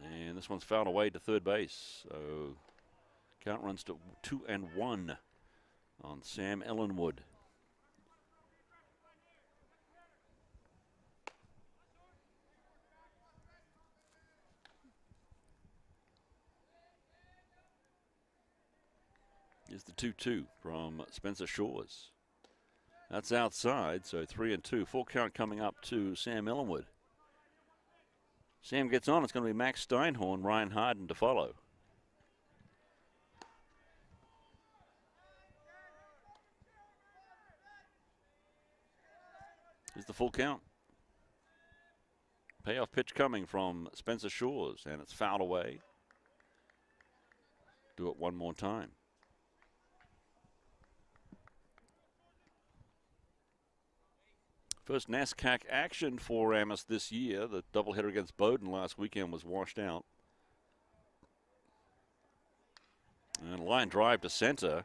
And this one's fouled away to third base. So count runs to 2-1 on Sam Ellenwood. Is the 2-2 from Spencer Shores. That's outside, so 3-2. Full count coming up to Sam Ellenwood. Sam gets on. It's going to be Max Steinhorn, Ryan Harden to follow. Is the full count. Payoff pitch coming from Spencer Shores, and it's fouled away. Do it one more time. First NESCAC action for Amherst this year. The doubleheader against Bowdoin last weekend was washed out. And a line drive to center.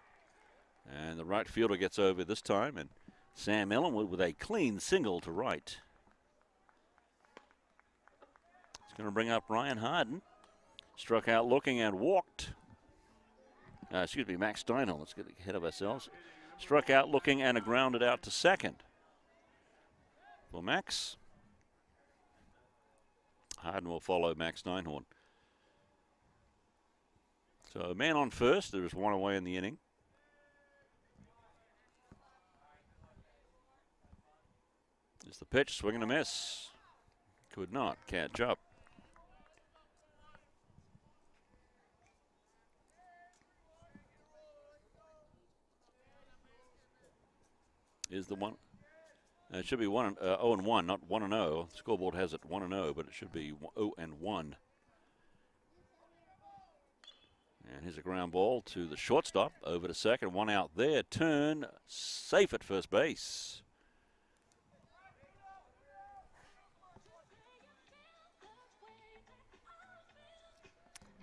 And the right fielder gets over this time. And Sam Ellenwood with a clean single to right. He's going to bring up Ryan Harden. Struck out looking and walked. Excuse me, Max Steinholm. Let's get ahead of ourselves. Struck out looking and grounded out to second. For Max. Harden will follow Max Steinhorn. So man on first. There is one away in the inning. Is the pitch, swing and a miss. Could not catch up. Is the one. It should be 0-1, not 1-0. The scoreboard has it 1-0, but it should be 0-1. And here's a ground ball to the shortstop, over to second. One out there. Turn, safe at first base.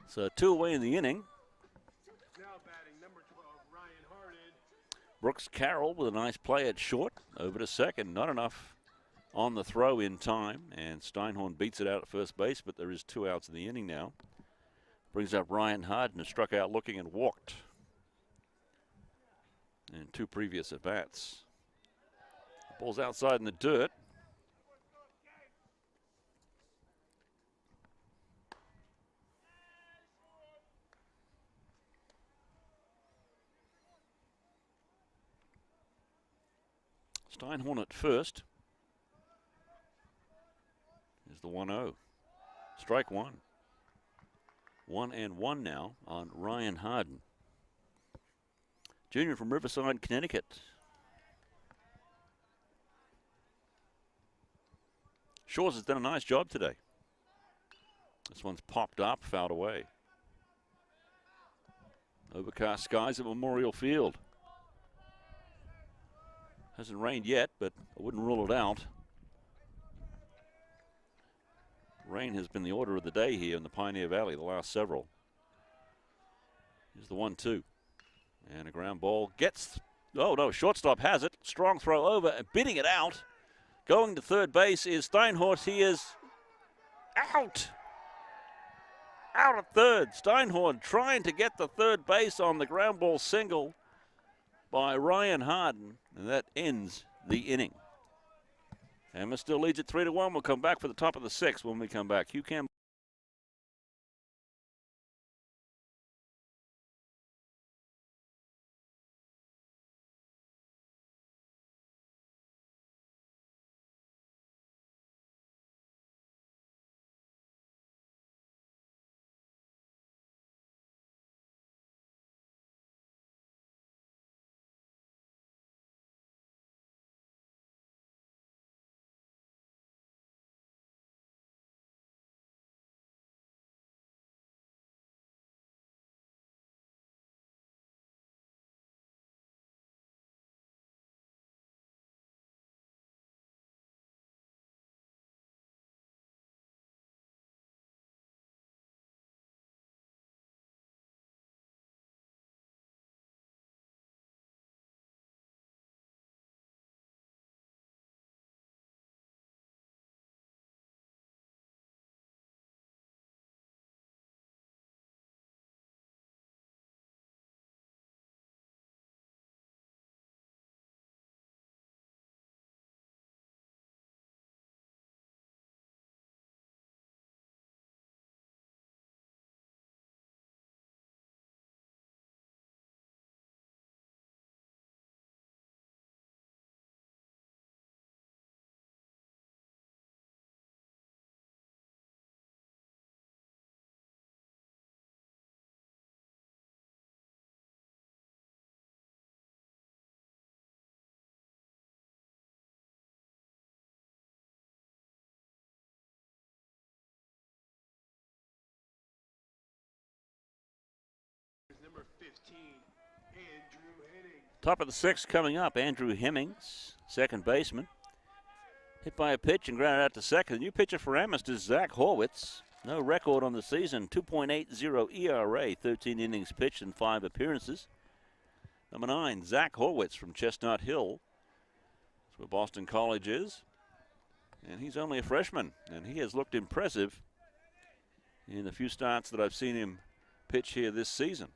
So two away in the inning. Now batting number 12, Ryan Harden. Brooks Carroll with a nice play at short, over to second. Not enough on the throw in time, and Steinhorn beats it out at first base, but there is two outs in the inning now. Brings up Ryan Harden, who struck out looking and walked in two previous at-bats. Ball's outside in the dirt. Steinhorn at first. Is the 1-0. Strike one. 1-1 now on Ryan Harden. Junior from Riverside, Connecticut. Shores has done a nice job today. This one's popped up, fouled away. Overcast skies at Memorial Field. Hasn't rained yet, but I wouldn't rule it out. Rain has been the order of the day here in the Pioneer Valley, the last several. Here's the 1-2. And a ground ball gets, oh no, shortstop has it. Strong throw over and bidding it out. Going to third base is Steinhorst. He is out. Out at third. Steinhorn trying to get the third base on the ground ball single by Ryan Harden, and that ends the inning. Amherst still leads at 3-1. We'll come back for the top of the sixth when we come back. Hugh Campbell. Top of the 6th coming up, Andrew Hemmings, second baseman. Hit by a pitch and grounded out to second. The new pitcher for Amherst is Zach Horwitz. No record on the season, 2.80 ERA, 13 innings pitched and 5 appearances. Number 9, Zach Horwitz from Chestnut Hill. That's where Boston College is. And he's only a freshman, and he has looked impressive in the few starts that I've seen him pitch here this season.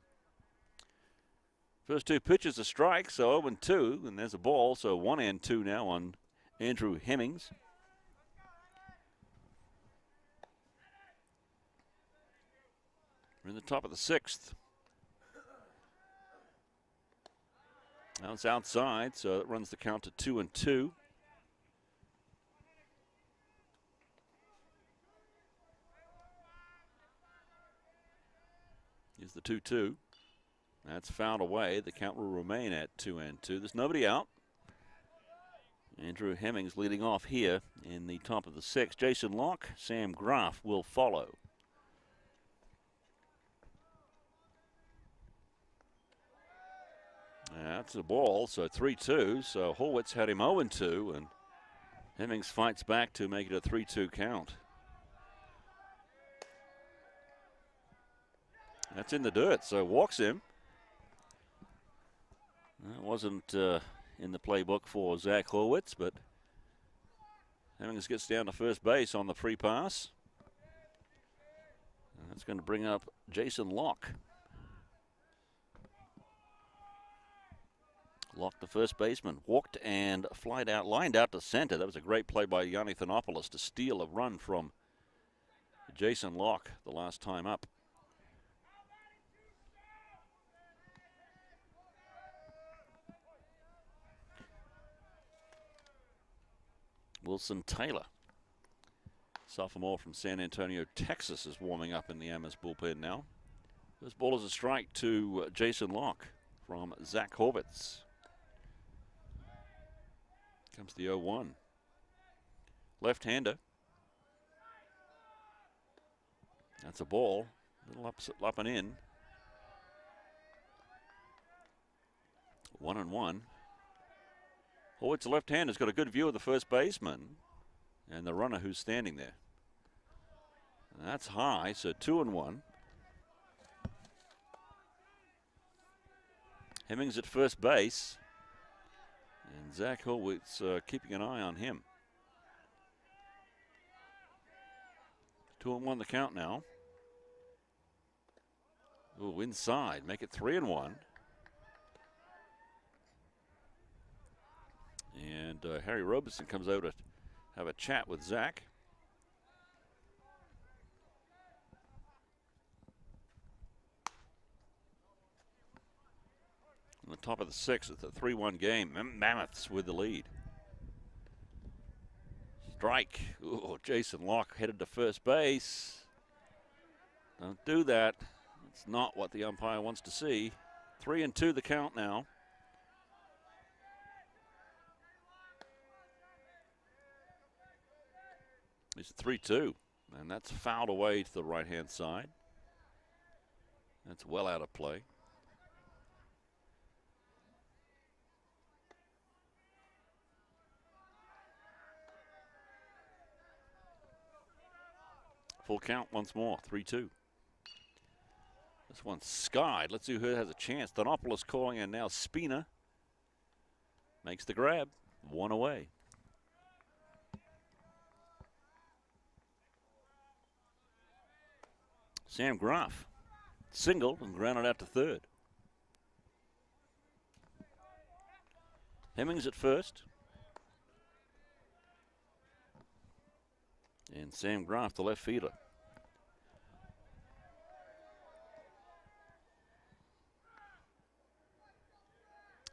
First 2 pitches are strikes, so 0-2, and there's a ball, so 1-2 now on Andrew Hemmings. We're in the top of the 6th. Now it's outside, so that runs the count to 2-2. Here's the 2-2. That's fouled away. The count will remain at 2-2. There's nobody out. Andrew Hemmings leading off here in the top of the 6th. Jason Locke, Sam Graff will follow. That's a ball, so 3-2. So Horwitz had him 0-2, and Hemmings fights back to make it a 3-2 count. That's in the dirt, so walks him. That wasn't in the playbook for Zach Horwitz, but Hemmings gets down to first base on the free pass. And that's going to bring up Jason Locke. Locke, the first baseman, walked and lined out to center. That was a great play by Yanni Thanopoulos to steal a run from Jason Locke the last time up. Wilson Taylor, sophomore from San Antonio, Texas, is warming up in the Amherst bullpen now. This ball is a strike to Jason Locke from Zach Horwitz. Comes the 0-1. Left-hander. That's a ball. A little up and in. 1-1. Horwitz, left-hander's got a good view of the first baseman and the runner who's standing there. And that's high, so 2-1. Hemmings at first base. And Zach Horwitz keeping an eye on him. 2-1 the count now. Ooh, inside, make it 3-1. And Harry Roberson comes out to have a chat with Zach. On the top of the 6th, it's a 3-1 game. Mammoths with the lead. Strike. Ooh, Jason Locke headed to first base. Don't do that. It's not what the umpire wants to see. 3-2 the count now. It's 3-2, and that's fouled away to the right-hand side. That's well out of play. Full count once more, 3-2. This one's skied. Let's see who has a chance. Thanopoulos calling, and now Spina makes the grab. 1 away. Sam Graff singled and grounded out to third. Hemmings at first. And Sam Graff, the left fielder.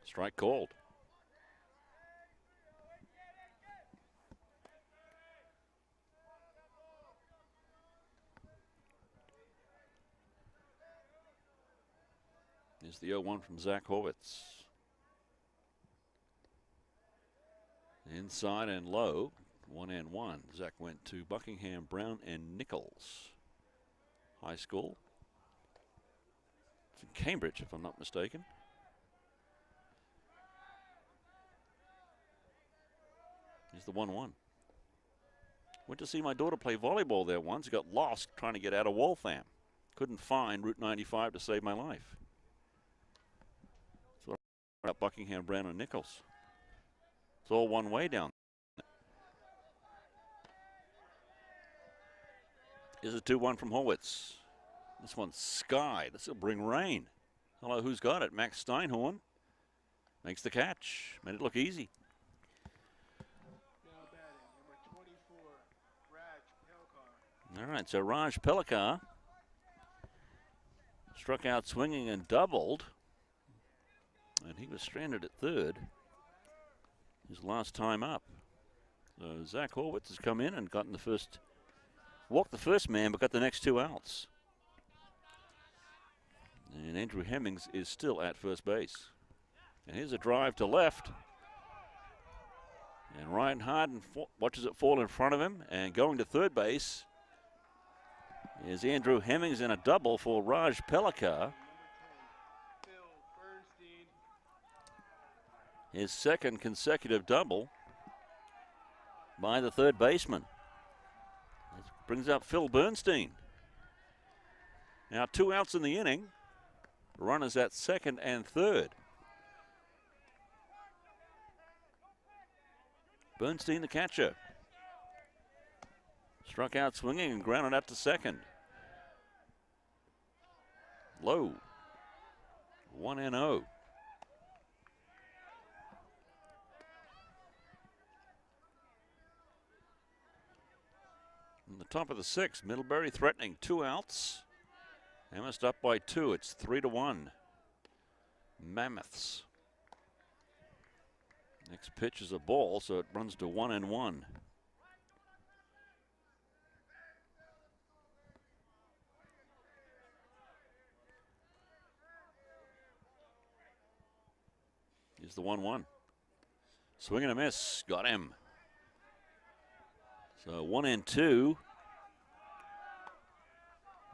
Strike called. Is the 0-1 from Zach Horwitz. Inside and low, 1-1. Zach went to Buckingham, Brown, and Nichols High School. It's in Cambridge, if I'm not mistaken. Here's the 1-1. Went to see my daughter play volleyball there once. Got lost trying to get out of Waltham. Couldn't find Route 95 to save my life. So about Buckingham, Brown and Nichols. It's all one way down. Here's a 2-1 from Horwitz. This one's Sky. This will bring rain. Hello, who's got it? Max Steinhorn makes the catch. Made it look easy. Now batting, number 24, Raj Pelkar. All right, so Raj Pelkar struck out swinging and doubled. And he was stranded at third his last time up. So Zach Horwitz has come in and gotten the first, walked the first man, but got the next 2 outs. And Andrew Hemmings is still at first base. And here's a drive to left. And Ryan Harden watches it fall in front of him. And going to third base is Andrew Hemmings in a double for Raj Pelkar. His second consecutive double by the third baseman. This brings up Phil Bernstein. Now 2 outs in the inning. Runners at second and third. Bernstein, the catcher. Struck out swinging and grounded out to second. Low. 1-0. In the top of the 6th, Middlebury threatening 2 outs. Amherst up by 2. It's 3-1. Mammoths. Next pitch is a ball, so it runs to 1-1. Here's the 1-1. Swing and a miss. Got him. So 1-2.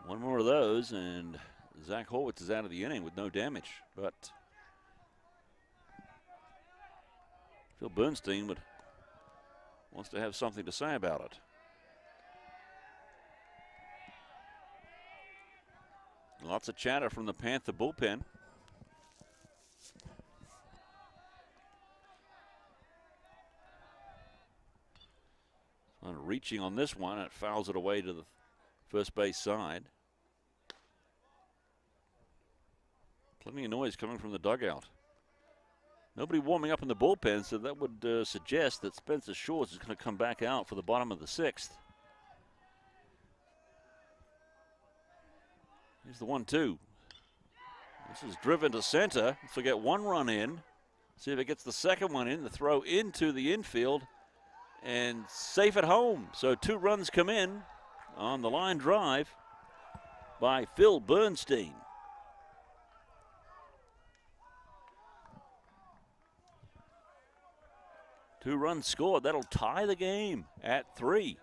One more of those, and Zach Horwitz is out of the inning with no damage. But Phil Bernstein wants to have something to say about it. Lots of chatter from the Panther bullpen. Reaching on this one, it fouls it away to the first base side. Plenty of noise coming from the dugout. Nobody warming up in the bullpen, so that would suggest that Spencer Shores is going to come back out for the bottom of the 6th. Here's the 1-2. This is driven to center. So get 1 run in. See if it gets the second one in. The throw into the infield. And safe at home. So 2 runs come in on the line drive by Phil Bernstein. Two runs scored. That'll tie the game at 3.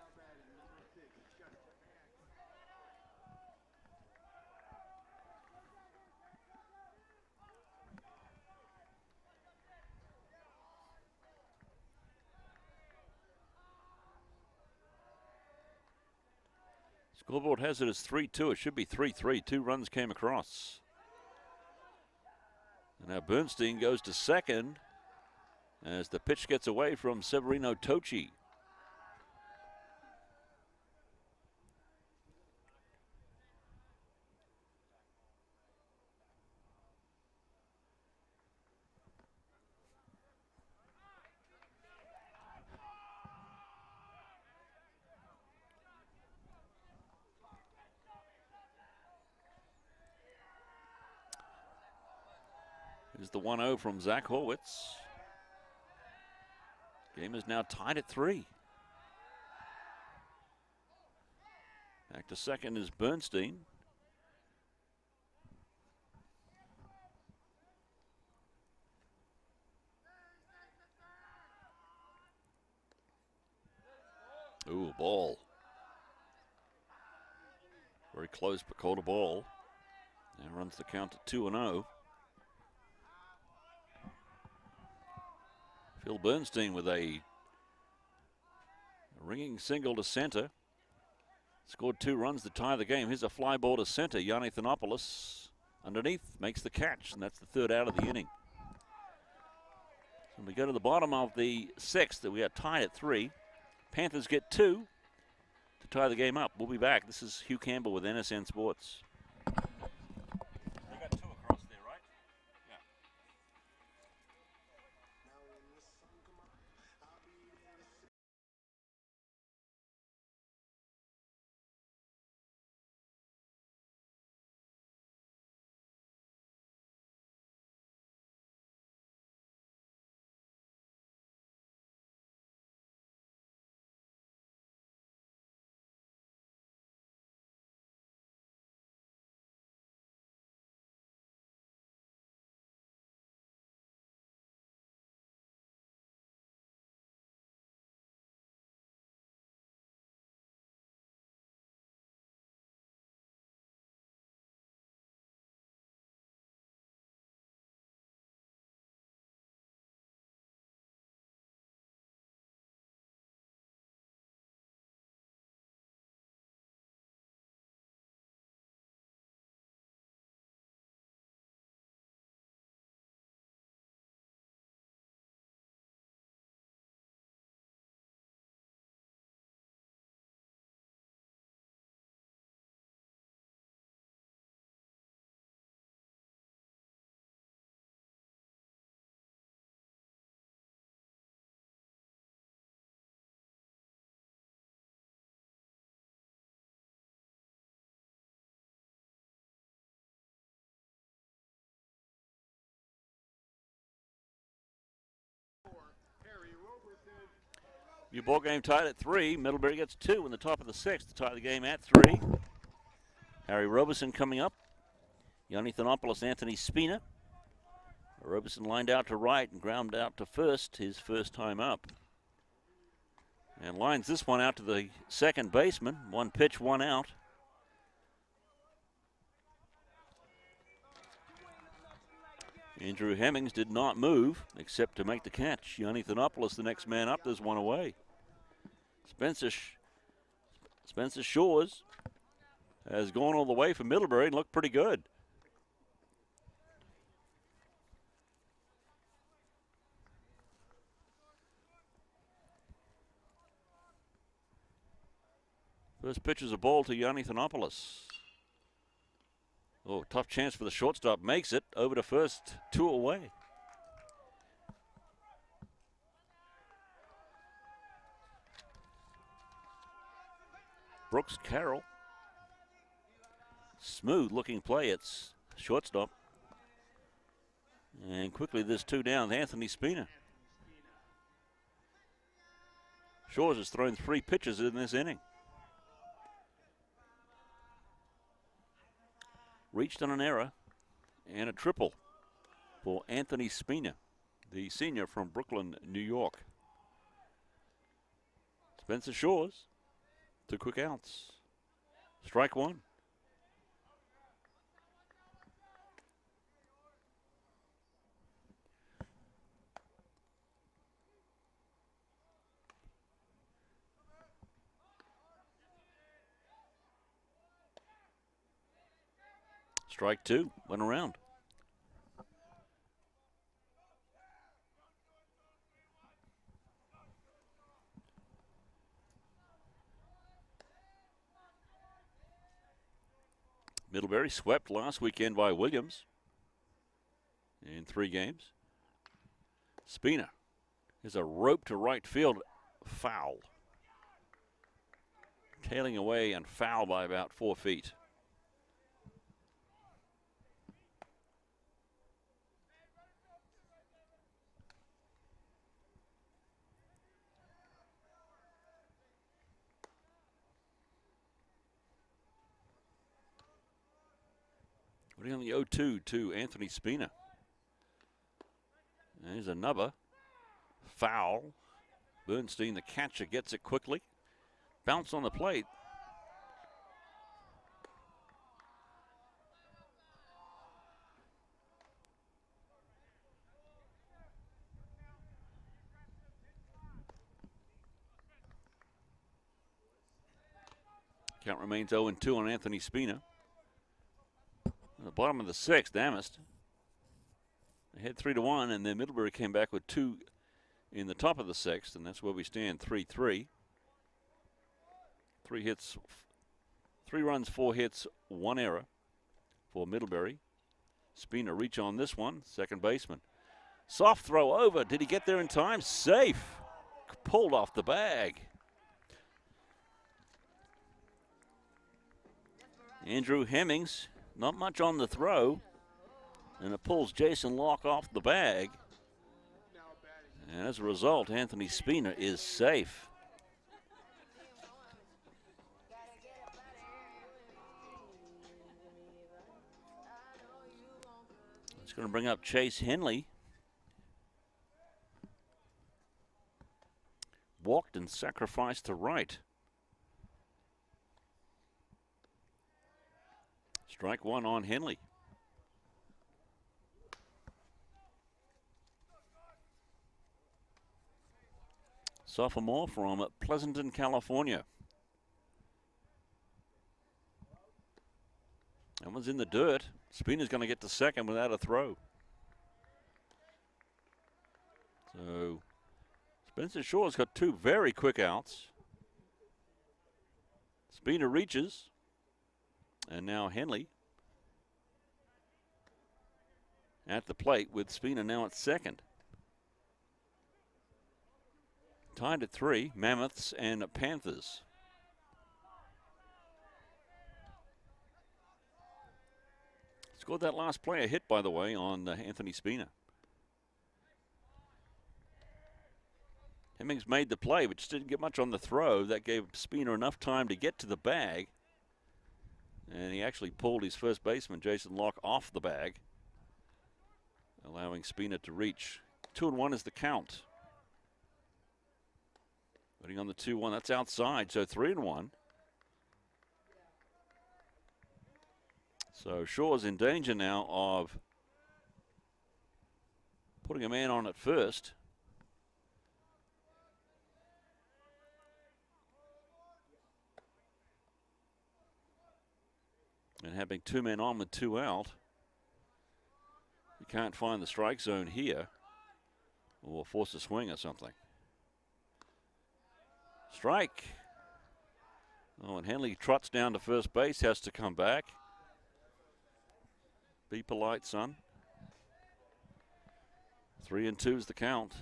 Scoreboard has it as 3-2. It should be 3-3. 2 runs came across. And now Bernstein goes to second as the pitch gets away from Severino Tochi. Here's the 1-0 from Zach Horwitz. Game is now tied at 3. Back to second is Bernstein. Ooh, ball. Very close, but called a ball. And runs the count to 2-0. Phil Bernstein with a Ringing single to center. Scored 2 runs to tie the game. Here's a fly ball to center. Yanni Thanopoulos underneath makes the catch, and that's the 3rd out of the inning. So we go to the bottom of the 6th. We are tied at 3. Panthers get 2 to tie the game up. We'll be back. This is Hugh Campbell with NSN Sports. You got 2 across there, right? Yeah. New ball game tied at 3. Middlebury gets 2 in the top of the 6th to tie the game at 3. Harry Roberson coming up. Yanni Thanopoulos, Anthony Spina. Roberson lined out to right and ground out to first, his first time up. And lines this one out to the second baseman. 1 pitch, 1 out. Andrew Hemmings did not move except to make the catch. Yanni Thanopoulos, the next man up. There's 1 away. Spencer Shores has gone all the way for Middlebury and looked pretty good. First pitch is a ball to Yanni Thanopoulos. Oh, tough chance for the shortstop. Makes it over to first, 2 away. Brooks Carroll. Smooth looking play. It's shortstop. And quickly there's 2 down. Anthony Spina. Shores has thrown 3 pitches in this inning. Reached on an error and a triple for Anthony Spina, the senior from Brooklyn, New York. Spencer Shores, 2 quick outs. Strike 1. Strike 2, went around. Middlebury swept last weekend by Williams in 3 games. Spina is a rope to right field, foul. Tailing away and foul by about 4 feet. Putting on the 0-2 to Anthony Spina. And here's another foul. Bernstein, the catcher, gets it quickly. Bounce on the plate. Count remains 0-2 on Anthony Spina. At the bottom of the 6th, Amherst. They had 3-1, and then Middlebury came back with 2 in the top of the 6th, and that's where we stand, 3-3. 3 hits, 3 runs, 4 hits, 1 error for Middlebury. Spina reach on this one, second baseman. Soft throw over. Did he get there in time? Safe. Pulled off the bag. Andrew Hemmings, not much on the throw, and it pulls Jason Locke off the bag. And as a result, Anthony Spina is safe. It's going to bring up Chase Henley. Walked and sacrificed to right. Strike 1 on Henley. Sophomore from Pleasanton, California. That one's in the dirt. Spina's going to get to second without a throw. So Spencer Shaw's got 2 very quick outs. Spina reaches. And now Henley at the plate with Spina now at second. Tied at 3, Mammoths and Panthers. Scored that last play, a hit, by the way, on Anthony Spina. Hemmings made the play, but just didn't get much on the throw. That gave Spina enough time to get to the bag. And he actually pulled his first baseman, Jason Locke, off the bag, allowing Spina to reach. 2-1 is the count. Putting on the 2-1, that's outside, so 3-1. So Shaw's in danger now of putting a man on at first. And having 2 men on with 2 out. You can't find the strike zone here, or we'll force a swing or something. Strike. Oh, and Henley trots down to first base, has to come back. Be polite, son. 3-2 is the count.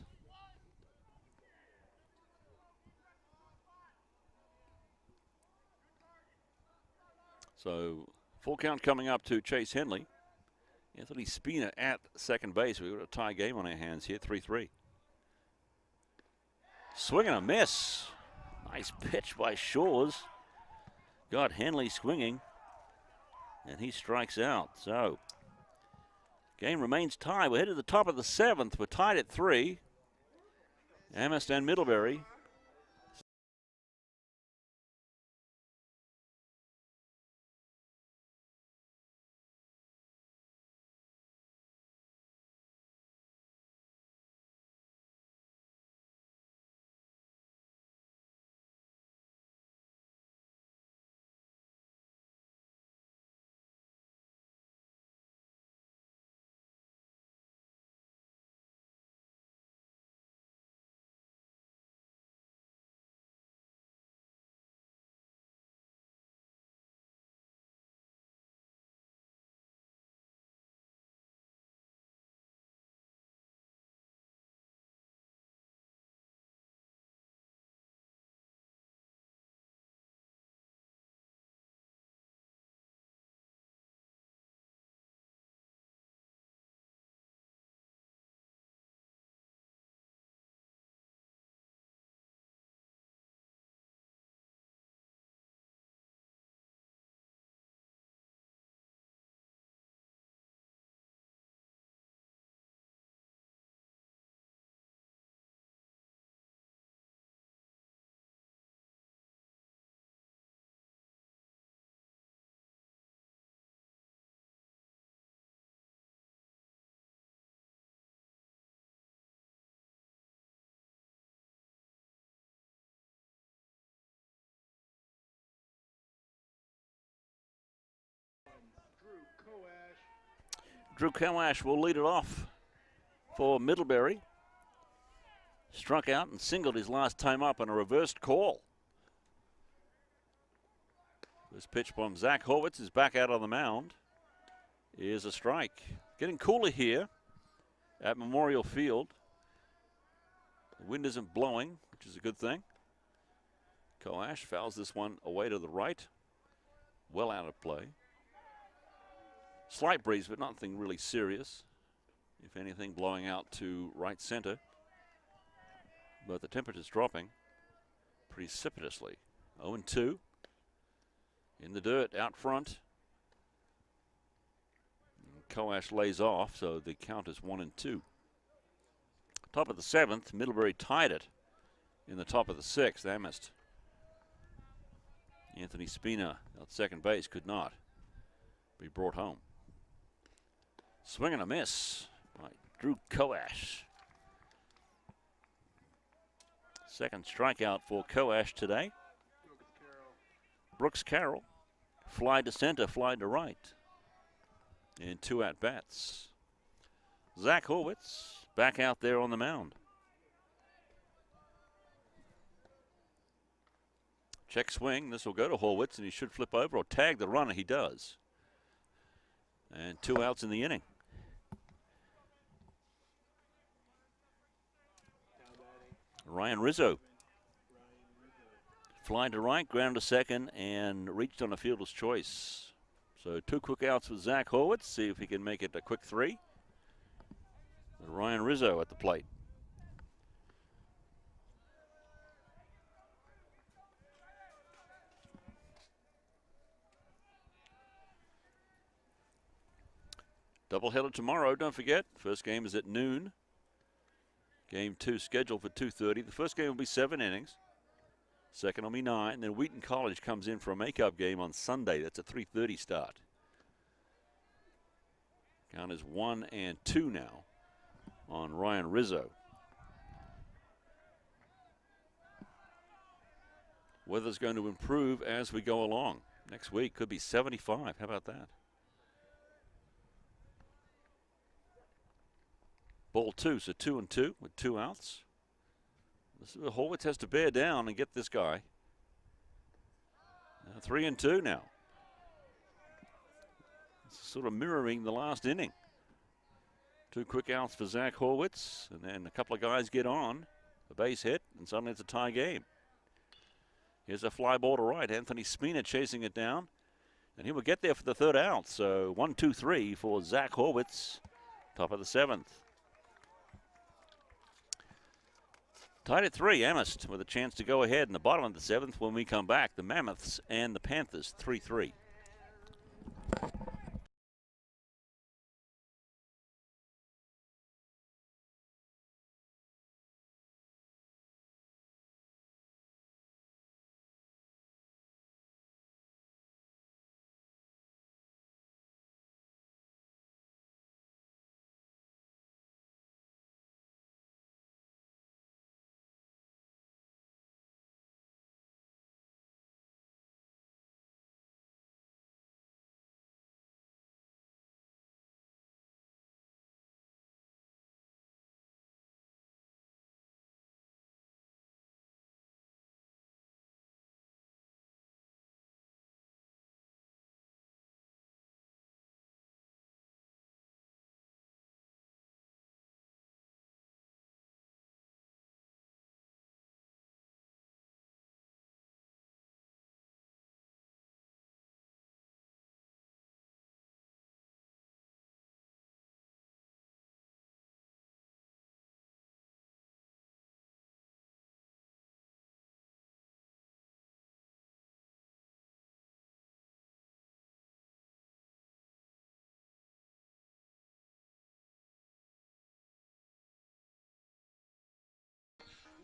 So full count coming up to Chase Henley. Anthony Spina at second base. We've got a tie game on our hands here, 3-3. Swing and a miss. Nice pitch by Shaw's. Got Henley swinging, and he strikes out. So game remains tied. We're headed to the top of the 7th. We're tied at 3. Amherst and Middlebury. Drew Kowash will lead it off for Middlebury. Struck out and singled his last time up on a reversed call. This pitch from Zach Horwitz is back out on the mound. Is a strike. Getting cooler here at Memorial Field. The wind isn't blowing, which is a good thing. Kowash fouls this one away to the right. Well out of play. Slight breeze, but nothing really serious. If anything, blowing out to right center. But the temperature's dropping precipitously. 0-2. In the dirt, out front. Kowash lays off, so the count is 1-2. Top of the 7th, Middlebury tied it in the top of the 6th. Amherst. Anthony Spina at second base could not be brought home. Swing and a miss by Drew Kowash. Second strikeout for Kowash today. Brooks Carroll. Fly to center, fly to right. And 2 at-bats. Zach Horwitz back out there on the mound. Check swing. This will go to Horwitz, and he should flip over or tag the runner. He does. And 2 outs in the inning. Ryan Rizzo. Fly to right, ground to second, and reached on a fielder's choice. So 2 quick outs with Zach Horwitz. See if he can make it a quick 3. Ryan Rizzo at the plate. Doubleheader tomorrow, don't forget. First game is at noon. Game 2 scheduled for 2:30. The first game will be 7 innings. Second will be 9. Then Wheaton College comes in for a makeup game on Sunday. That's a 3:30 start. Count is 1-2 now on Ryan Rizzo. Weather's going to improve as we go along. Next week could be 75. How about that? Ball 2, so 2-2 with 2 outs. Horwitz has to bear down and get this guy. 3-2 now. It's sort of mirroring the last inning. 2 quick outs for Zach Horwitz, and then a couple of guys get on. A base hit, and suddenly it's a tie game. Here's a fly ball to right. Anthony Spina chasing it down, and he will get there for the 3rd out. So 1-2-3 for Zach Horwitz, top of the 7th. Tied at 3, Amherst with a chance to go ahead in the bottom of the 7th when we come back. The Mammoths and the Panthers 3-3.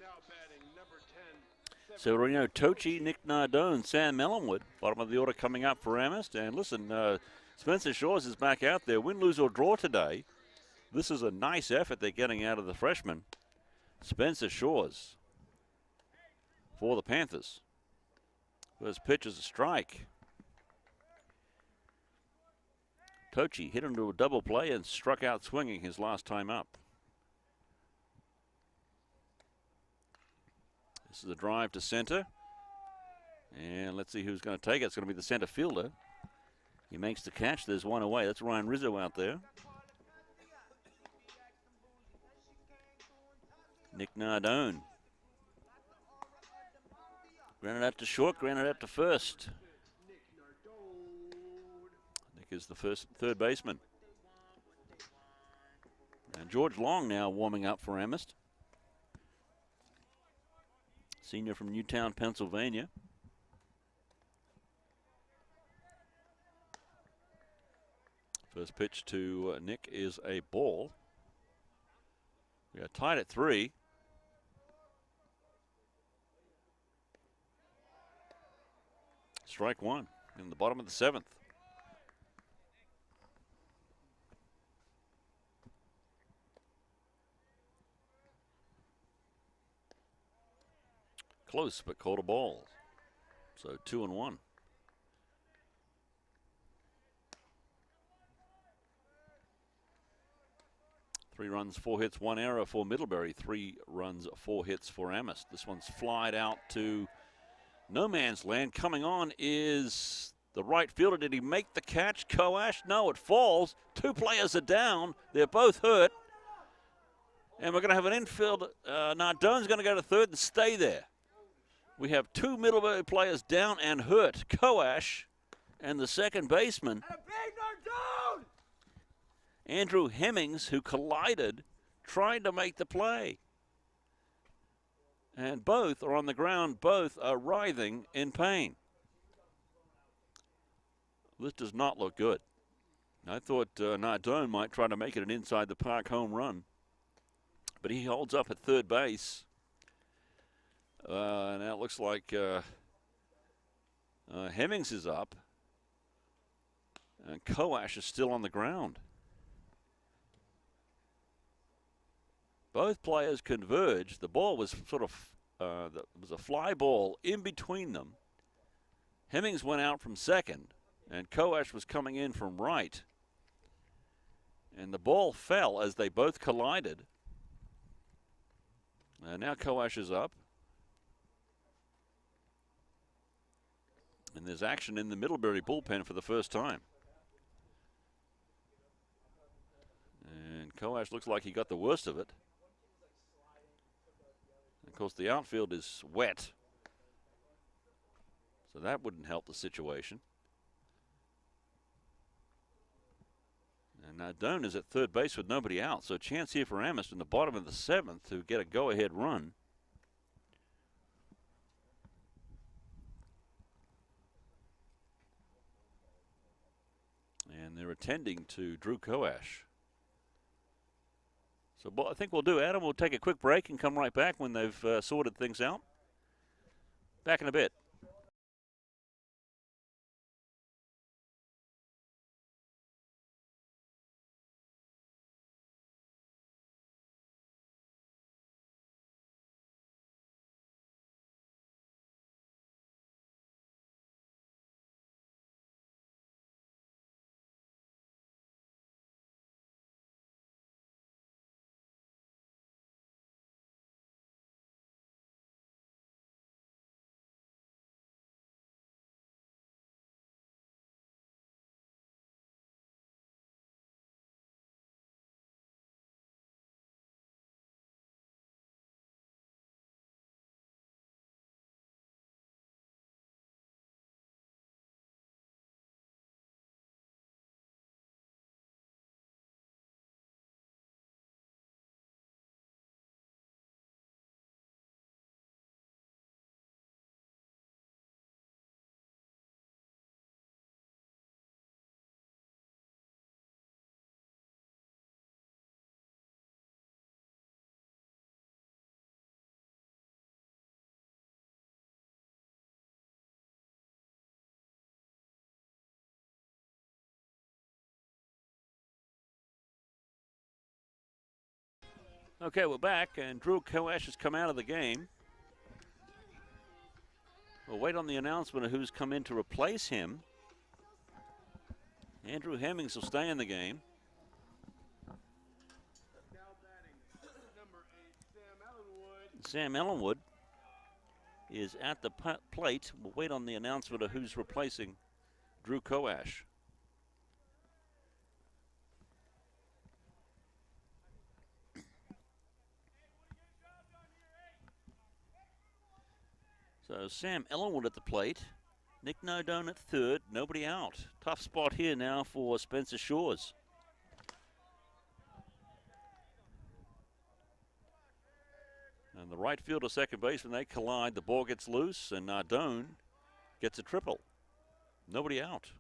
Now batting number 10. Severino Tochi, Nick Nardone, Sam Ellenwood. Bottom of the order coming up for Amherst. And listen, Spencer Shores is back out there. Win, lose, or draw today. This is a nice effort they're getting out of the freshman. Spencer Shores for the Panthers. First pitch is a strike. Kochi hit into a double play and struck out swinging his last time up. This is a drive to center. And let's see who's going to take it. It's going to be the center fielder. He makes the catch. There's one away. That's Ryan Rizzo out there. Nick Nardone. Grounded out to short, grounded out to first. Nick is the third baseman. And George Long now warming up for Amherst. Senior from Newtown, Pennsylvania. First pitch to Nick is a ball. We are tied at 3. Strike one in the bottom of the 7th. Close, but called a ball. So 2-1. Three runs, 4 hits, 1 error for Middlebury. 3 runs, 4 hits for Amherst. This one's flied out to no man's land. Coming on is the right fielder. Did he make the catch? Koash? No, it falls. 2 players are down. They're both hurt. And we're going to have an infield. Nardone's going to go to third and stay there. We have 2 Middlebury players down and hurt. Koash and the second baseman, Andrew Hemmings, who collided, trying to make the play. And both are on the ground. Both are writhing in pain. This does not look good. I thought Nardone might try to make it an inside the park home run, but he holds up at third base. Now it looks like Hemmings is up, and Koash is still on the ground. Both players converged. The ball was sort of, was a fly ball in between them. Hemmings went out from second, and Koash was coming in from right. And the ball fell as they both collided. And now Koash is up. And there's action in the Middlebury bullpen for the first time. And Koash looks like he got the worst of it. Of course, the outfield is wet, so that wouldn't help the situation. And Nardone is at third base with nobody out, so a chance here for Amherst in the bottom of the 7th to get a go-ahead run. And they're attending to Drew Koash. So I think we'll do, Adam, we'll take a quick break and come right back when they've sorted things out. Back in a bit. Okay, we're back, and Drew Koash has come out of the game. We'll wait on the announcement of who's come in to replace him. Andrew Hemmings will stay in the game. Now batting, number 8, Sam Ellenwood is at the plate. We'll wait on the announcement of who's replacing Drew Koash. So Sam Ellenwood at the plate. Nick Nardone at third, nobody out. Tough spot here now for Spencer Shores. And the right fielder, second baseman, they collide. The ball gets loose, and Nardone gets a triple. Nobody out.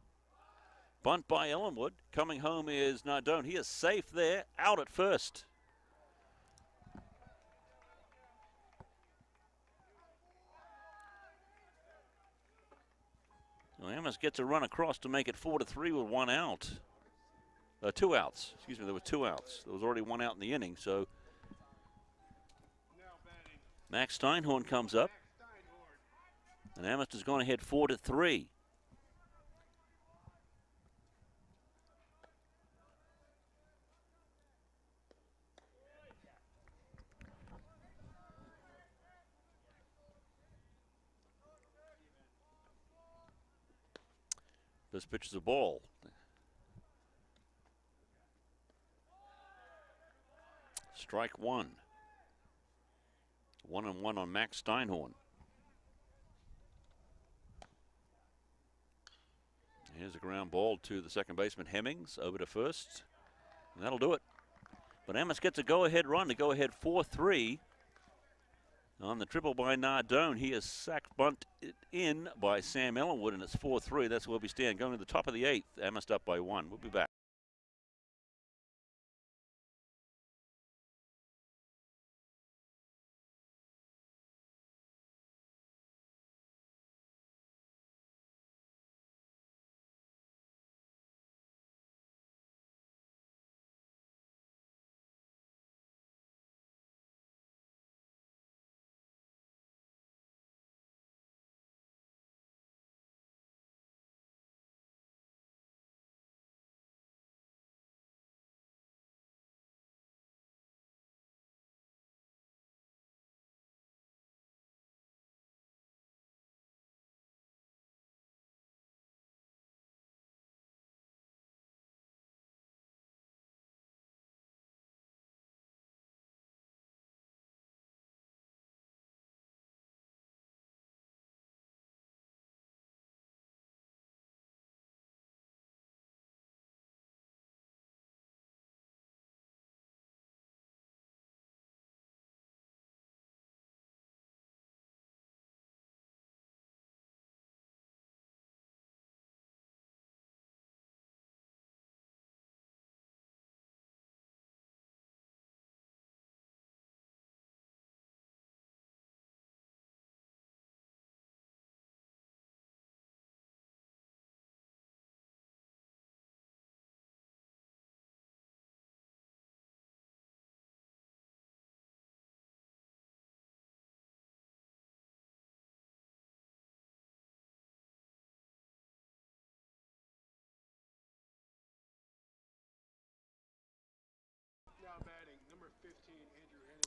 Bunt by Ellenwood. Coming home is Nardone. He is safe there, out at first. So Amherst gets a run across to make it 4-3 with 1 out. 2 outs. Excuse me, there were 2 outs. There was already 1 out in the inning, so Max Steinhorn comes up. And Amherst has gone ahead 4-3. This pitch is a ball. Strike 1. 1-1 on Max Steinhorn. Here's a ground ball to the second baseman Hemmings, over to first, and that'll do it. But Amherst gets a go-ahead run to go ahead 4-3 on the triple by Nardone. He is sacked bunted in by Sam Ellenwood, and it's 4-3. That's where we stand. Going to the top of the 8th. Amherst up by 1. We'll be back.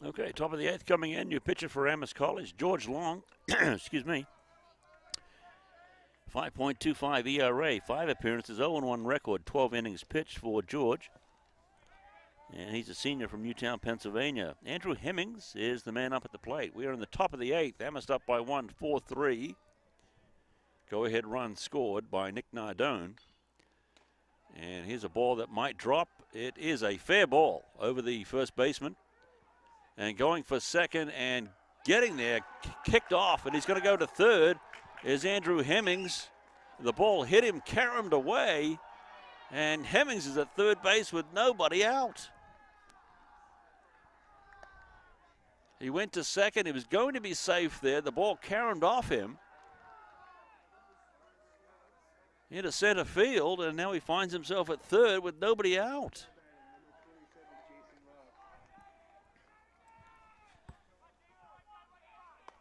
Okay, top of the 8th coming in. New pitcher for Amherst College, George Long. Excuse me. 5.25 ERA, 5 appearances, 0-1 record, 12 innings pitched for George. And he's a senior from Newtown, Pennsylvania. Andrew Hemmings is the man up at the plate. We are in the top of the 8th. Amherst up by 1, 4-3. Go-ahead run scored by Nick Nardone. And here's a ball that might drop. It is a fair ball over the first baseman. And going for second and getting there, kicked off, and he's going to go to third, is Andrew Hemmings. The ball hit him, caromed away, and Hemmings is at third base with nobody out. He went to second. He was going to be safe there. The ball caromed off him into center field, and now he finds himself at third with nobody out.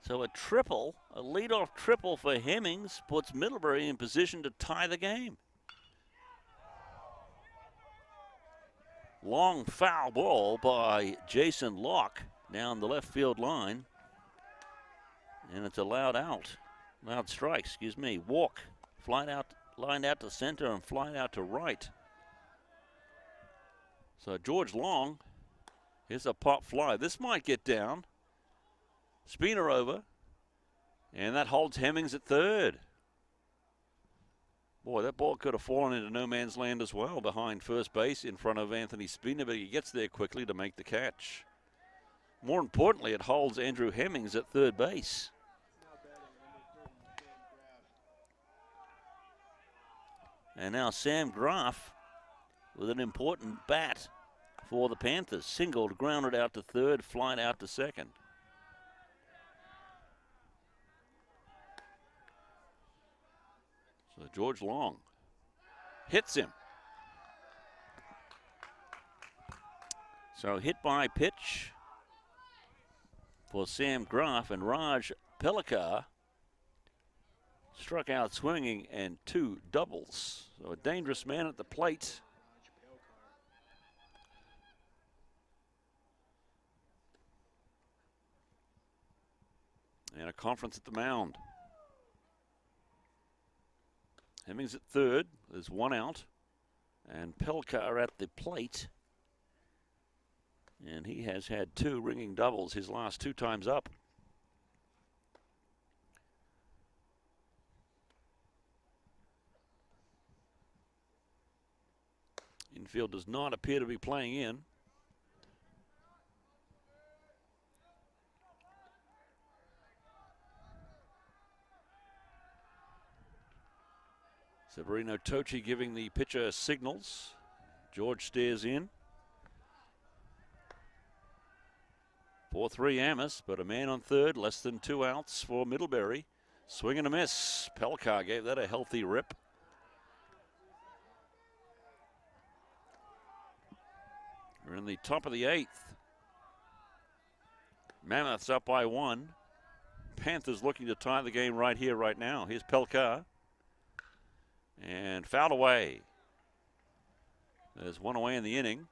So a triple, a leadoff triple for Hemmings, puts Middlebury in position to tie the game. Long foul ball by Jason Locke down the left field line. And it's a loud strike, excuse me. Walk, lined out to center and flying out to right. So George Long, here's a pop fly. This might get down. Spinner over, and that holds Hemmings at third. Boy, that ball could have fallen into no man's land as well behind first base in front of Anthony Spinner, but he gets there quickly to make the catch. More importantly, it holds Andrew Hemmings at third base. And now Sam Graf with an important bat for the Panthers. Singled, grounded out to third, flied out to second. So George Long hits him. So hit by pitch for Sam Graf, and Raj Pellikar struck out swinging and 2 doubles. So a dangerous man at the plate. And a conference at the mound. Hemmings at third. There's 1 out. And Pelkar at the plate. And he has had 2 ringing doubles his last 2 times up. Infield does not appear to be playing in. Severino Tochi giving the pitcher signals. George stares in. 4-3 Amherst, but a man on third, less than 2 outs for Middlebury. Swing and a miss. Pelkar gave that a healthy rip. We're in the top of the 8th. Mammoths up by 1. Panthers looking to tie the game right here, right now. Here's Pelkar. And fouled away. There's 1 away in the inning.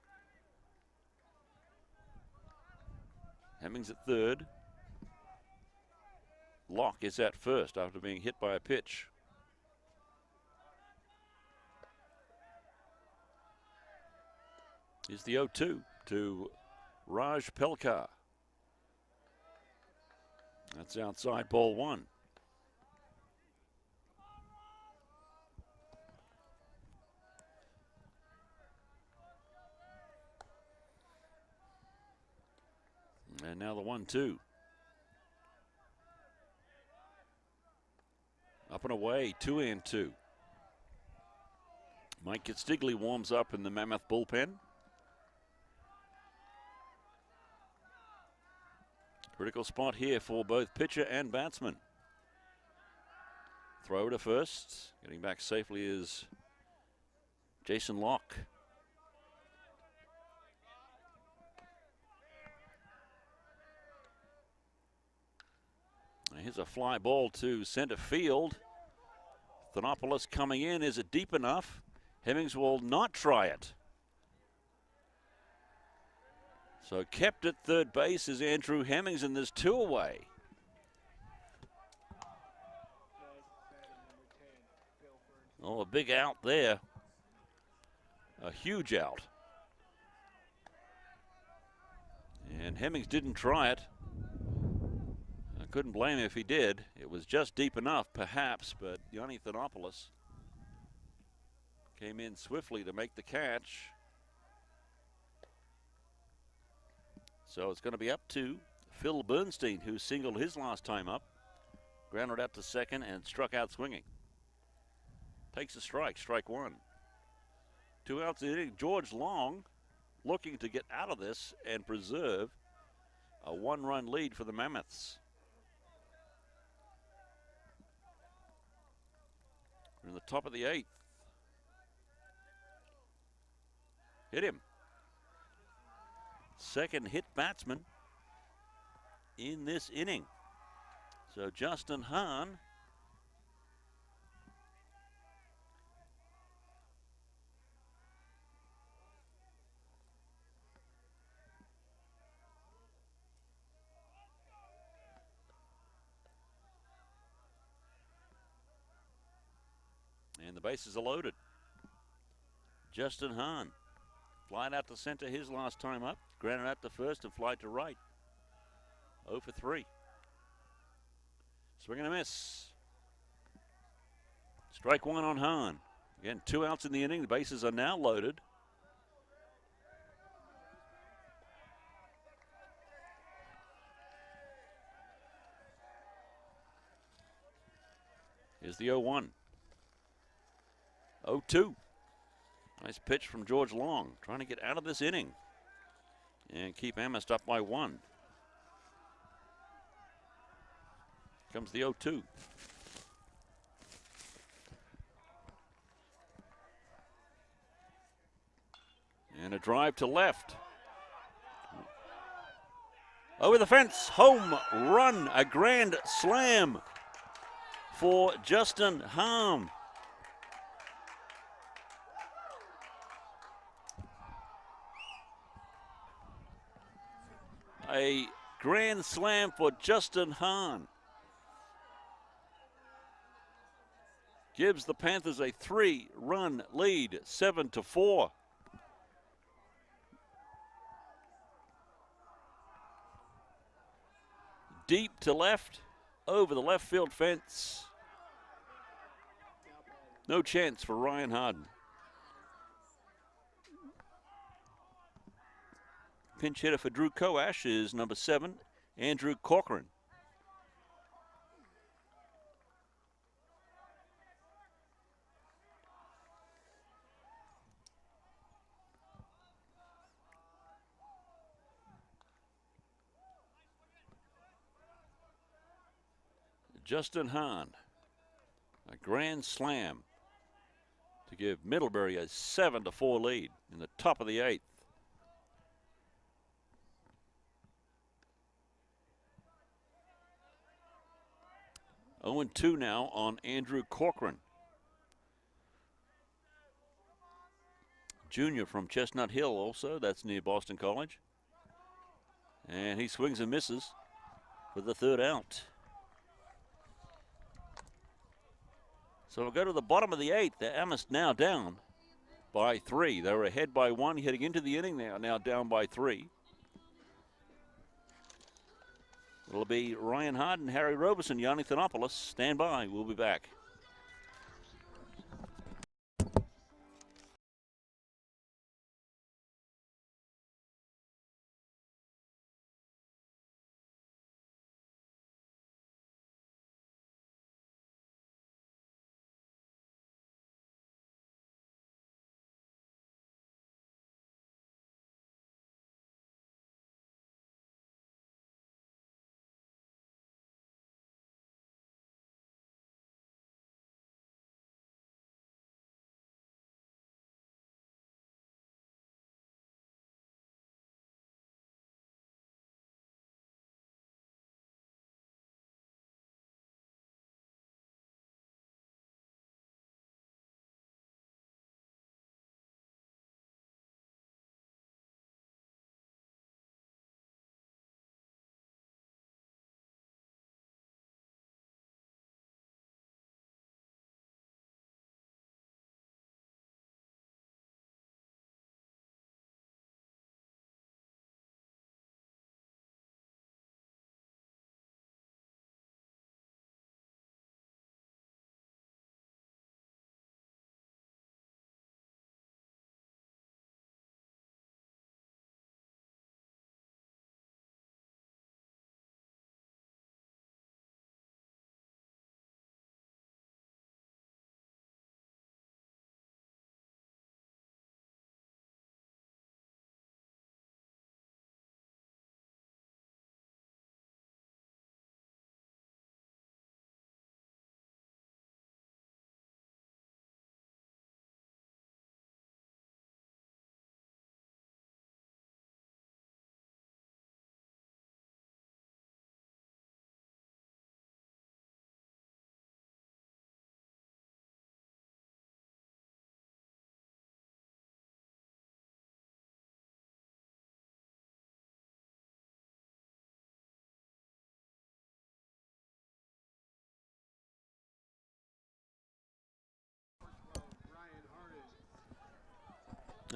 Hemmings at third. Locke is at first after being hit by a pitch. Is the 0-2 to Raj Pelkar. That's outside ball 1. And now the 1-2. Up and away, 2-2. Mike Stigley warms up in the Mammoth bullpen. Critical spot here for both pitcher and batsman. Throw to first. Getting back safely is Jason Locke. Here's a fly ball to center field. Thanopoulos coming in. Is it deep enough? Hemmings will not try it. So kept at third base is Andrew Hemmings, and there's 2 away. Oh, a big out there. A huge out. And Hemmings didn't try it. I couldn't blame him if he did. It was just deep enough, perhaps, but Yanni Thanopoulos came in swiftly to make the catch. So it's going to be up to Phil Bernstein, who singled his last time up. Grounded out to second and struck out swinging. Takes a strike, strike 1. 2 outs in the inning. George Long looking to get out of this and preserve a 1-run lead for the Mammoths. We're in the top of the 8th. Hit him. Second hit batsman in this inning. So Justin Hahn And the bases are loaded. Justin Hahn flying out to center his last time up. Grounded out to first and fly to right. 0 for 3. Swing and a miss. Strike one on Hahn. Again, 2 outs in the inning. The bases are now loaded. Here's the 0-1. 0-2. Nice pitch from George Long, trying to get out of this inning and keep Amherst up by 1. Comes the 0-2. And a drive to left. Over the fence, home run, a grand slam for Justin Hahn. A grand slam for Justin Hahn. Gives the Panthers a 3-run lead, 7-4. Deep to left, over the left field fence. No chance for Ryan Harden. Pinch hitter for Drew Koash is number 7, Andrew Corcoran. Justin Hahn, a grand slam to give Middlebury a 7-4 lead in the top of the 8th. 0-2 now on Andrew Corcoran. Junior from Chestnut Hill also, that's near Boston College. And he swings and misses for the 3rd out. So we'll go to the bottom of the 8th. The Amherst now down by 3. They were ahead by 1 heading into the inning. They are now down by 3. It'll be Ryan Harden, Harry Roberson, Yanni Thanopoulos. Stand by. We'll be back.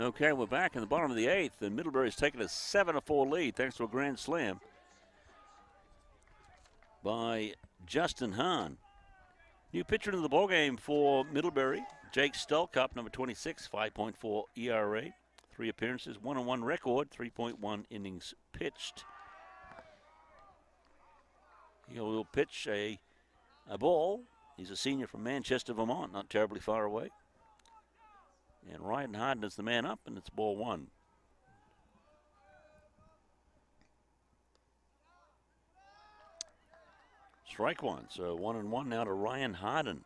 Okay, we're back in the bottom of the 8th, and Middlebury's taken a 7-4 lead thanks to a grand slam by Justin Hahn. New pitcher into the ballgame for Middlebury, Jake Stolkup, number 26, 5.4 ERA, 3 appearances, 1-1 record, 3.1 innings pitched. He'll pitch a ball. He's a senior from Manchester, Vermont, not terribly far away. And Ryan Harden is the man up, and it's ball 1. Strike 1, so 1-1 now to Ryan Harden.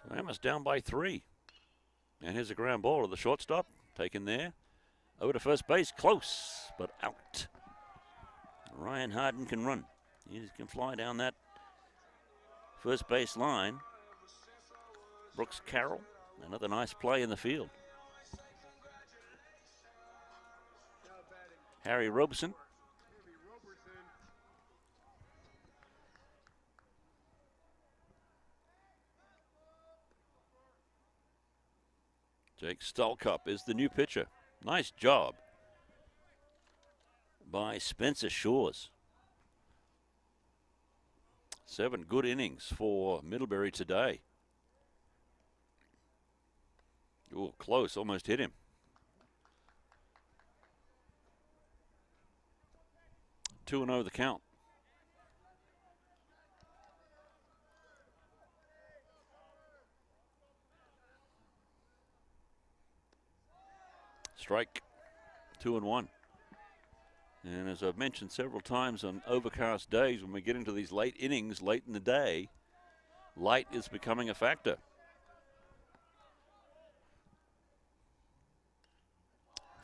So Amherst down by 3. And here's a ground ball to the shortstop, taken there. Over to first base, close, but out. Ryan Harden can run. He can fly down that first base line. Brooks Carroll, another nice play in the field. Harry Robeson. Jake Stolkup is the new pitcher. Nice job by Spencer Shores. 7 good innings for Middlebury today. Ooh, close, almost hit him. 2-0 the count. Strike, 2-1. And as I've mentioned several times on overcast days, when we get into these late innings, late in the day, light is becoming a factor.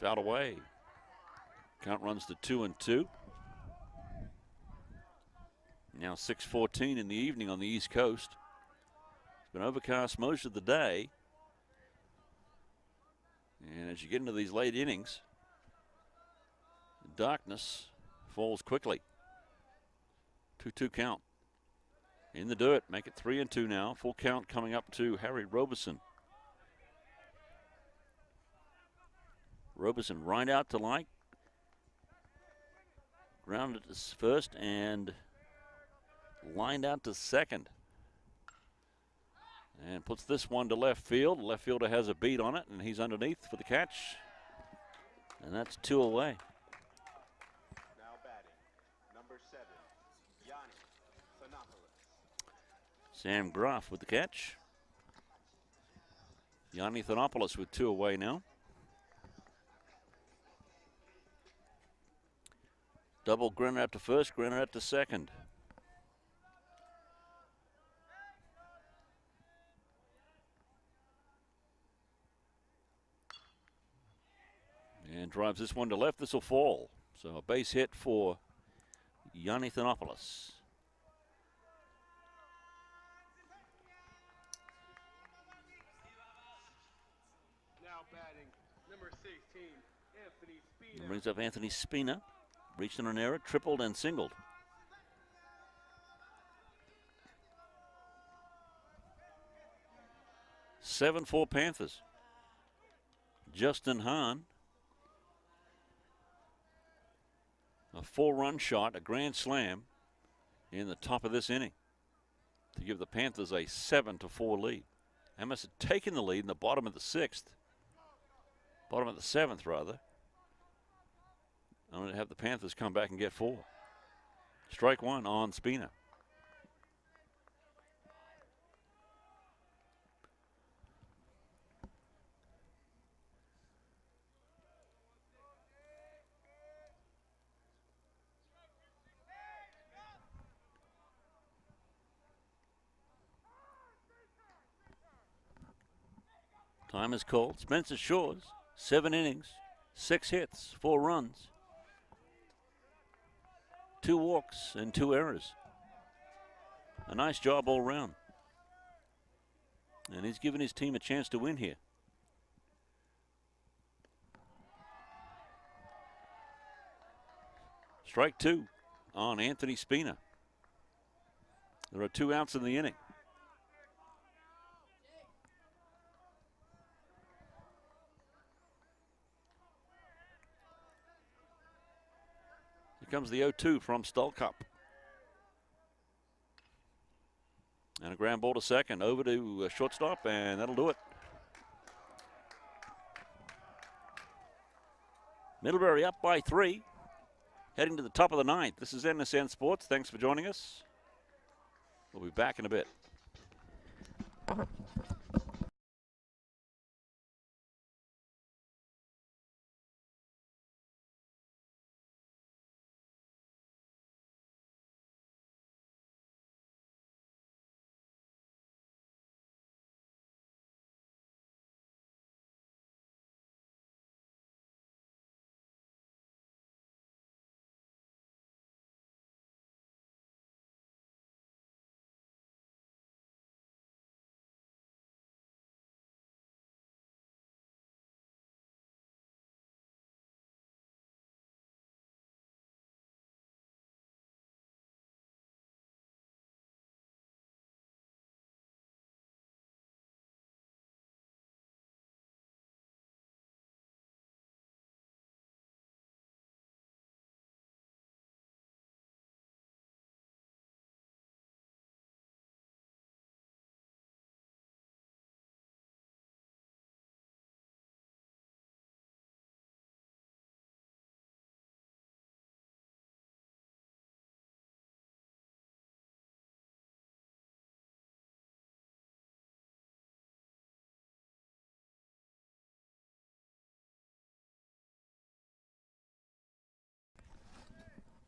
Fouled away. Count runs to 2-2. Now 6:14 in the evening on the East Coast. It's been overcast most of the day. And as you get into these late innings, darkness falls quickly. 2-2 count. In the dirt, make it 3-2 now. Full count coming up to Harry Robeson. Robeson right out to Like. Grounded to first and lined out to second. And puts this one to left field. The left fielder has a beat on it, and he's underneath for the catch. And that's 2 away. Now batting, number 7, Yanni Thanopoulos. Sam Groff with the catch. Yanni Thanopoulos with 2 away now. Double Grenard to first, Grenard to second. And drives this one to left. This will fall. So a base hit for Yanni Thanopoulos. Now batting, number 16, Anthony Spina. Brings up Anthony Spina. Reached in an error, tripled and singled. Seven for Panthers. Justin Hahn. A 4-run shot, a grand slam in the top of this inning to give the Panthers a 7-4 lead. Amherst had taken the lead in the bottom of the 6th. Bottom of the 7th, rather. I'm going to have the Panthers come back and get 4. Strike 1 on Spina. Time is called. Spencer Shores, 7 innings, 6 hits, 4 runs, 2 walks and 2 errors. A nice job all round. And he's given his team a chance to win here. Strike 2. on Anthony Spina. There are 2 outs in the inning. Here comes the 0-2 from Stolkup. And a ground ball to second, over to shortstop, and that'll do it. Middlebury up by 3, heading to the top of the 9th. This is NSN Sports. Thanks for joining us. We'll be back in a bit.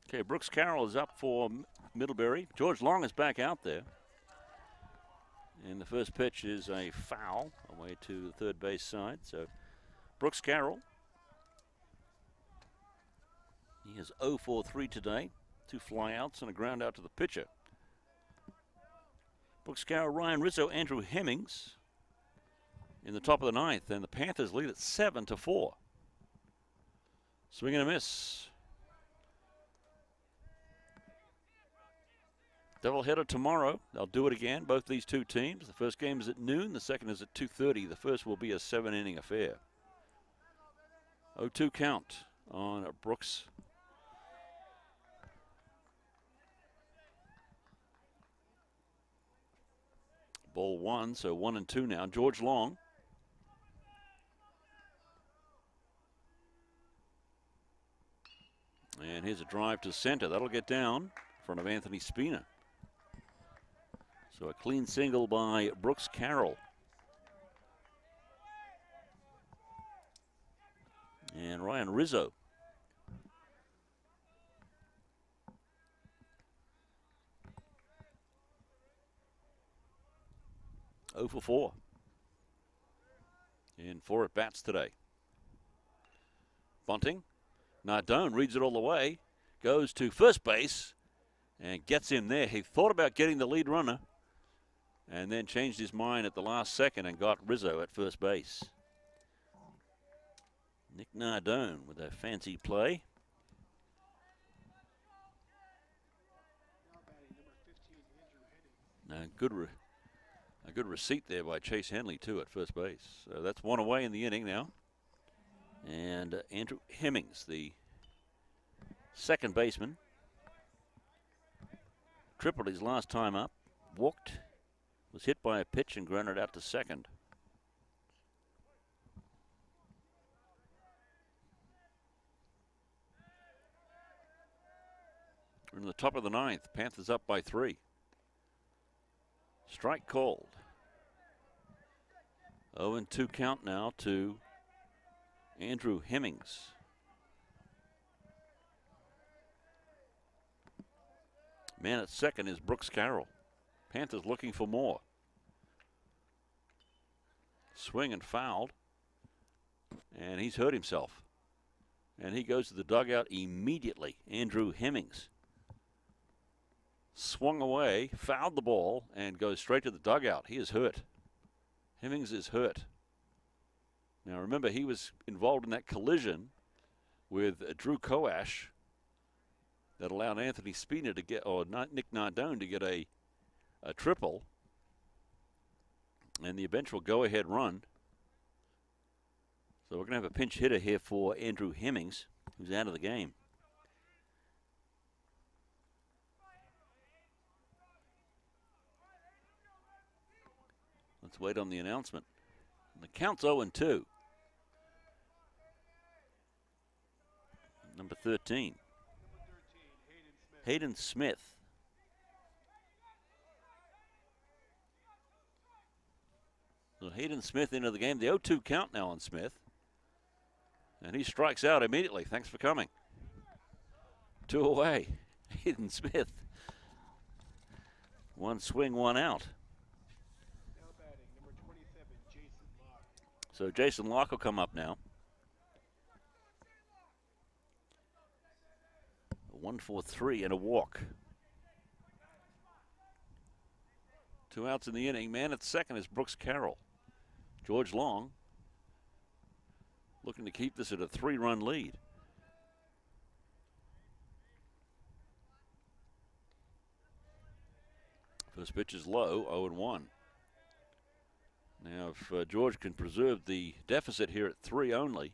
Okay, Brooks Carroll is up for Middlebury. George Long is back out there. And the first pitch is a foul away to the third base side. So Brooks Carroll. He has 0 for 3 today. 2 flyouts and a ground out to the pitcher. Brooks Carroll, Ryan Rizzo, Andrew Hemmings in the top of the 9th. And the Panthers lead at 7-4. Swing and a miss. Doubleheader tomorrow. They'll do it again, both these 2 teams. The first game is at noon. The second is at 2:30. The first will be a 7-inning affair. 0-2 count on Brooks. Ball 1, so 1-2 now. George Long. And here's a drive to center. That'll get down in front of Anthony Spina. So a clean single by Brooks Carroll. And Ryan Rizzo. Oh for 4. In 4 at-bats today. Bunting. Nardone reads it all the way. Goes to first base and gets in there. He thought about getting the lead runner and then changed his mind at the last second and got Rizzo at first base. Nick Nardone with a fancy play. A good receipt there by Chase Henley, too, at first base. So that's 1 away in the inning now. And Andrew Hemmings, the second baseman, tripled his last time up, walked, was hit by a pitch and grounded out to second. We're in the top of the 9th. Panthers up by 3. Strike called. 0-2 count now to Andrew Hemmings. Man at second is Brooks Carroll. Panthers looking for more. Swing and fouled. And he's hurt himself. And he goes to the dugout immediately. Andrew Hemmings. Swung away, fouled the ball, and goes straight to the dugout. He is hurt. Hemmings is hurt. Now remember, he was involved in that collision with Drew Koash that allowed Anthony Spina to get, or Nick Nardone to get a triple, and the eventual go-ahead run. So we're going to have a pinch hitter here for Andrew Hemmings, who's out of the game. Let's wait on the announcement. And the count's 0-2. Number 13. Hayden Smith. So Hayden Smith into the game. The 0-2 count now on Smith. And he strikes out immediately. Thanks for coming. 2 away. Hayden Smith. One swing, one out. Now batting, number 27, Jason Locke. So Jason Locke will come up now. 1-4-3 and a walk. 2 outs in the inning. Man at second is Brooks Carroll. George Long looking to keep this at a 3-run lead. First pitch is low, 0-1. Now, if George can preserve the deficit here at 3 only,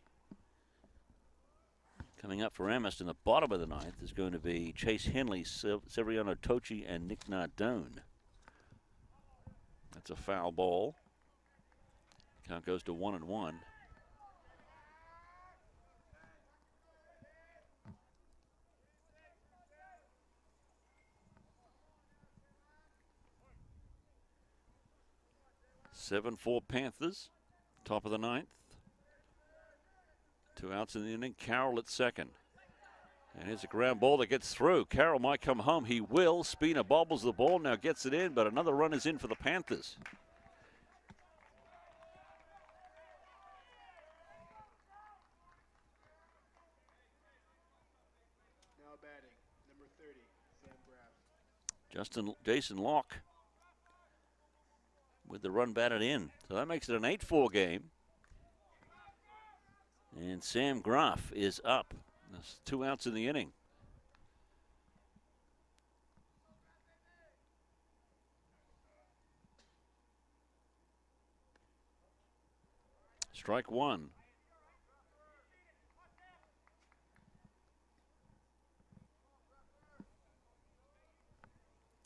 coming up for Amherst in the bottom of the ninth is going to be Chase Henley, Severiano Tochi, and Nick Nardone. That's a foul ball. Count goes to 1-1. Seven, 4 Panthers, top of the ninth. 2 outs in the inning. Carroll at second. And here's a ground ball that gets through. Carroll might come home. He will. Spina bobbles the ball, now gets it in, but another run is in for the Panthers. Now batting, number 30, Sam Graff. Jason Locke with the run batted in. So that makes it an 8-4 game. And Sam Graff is up. That's 2 outs in the inning. Strike one.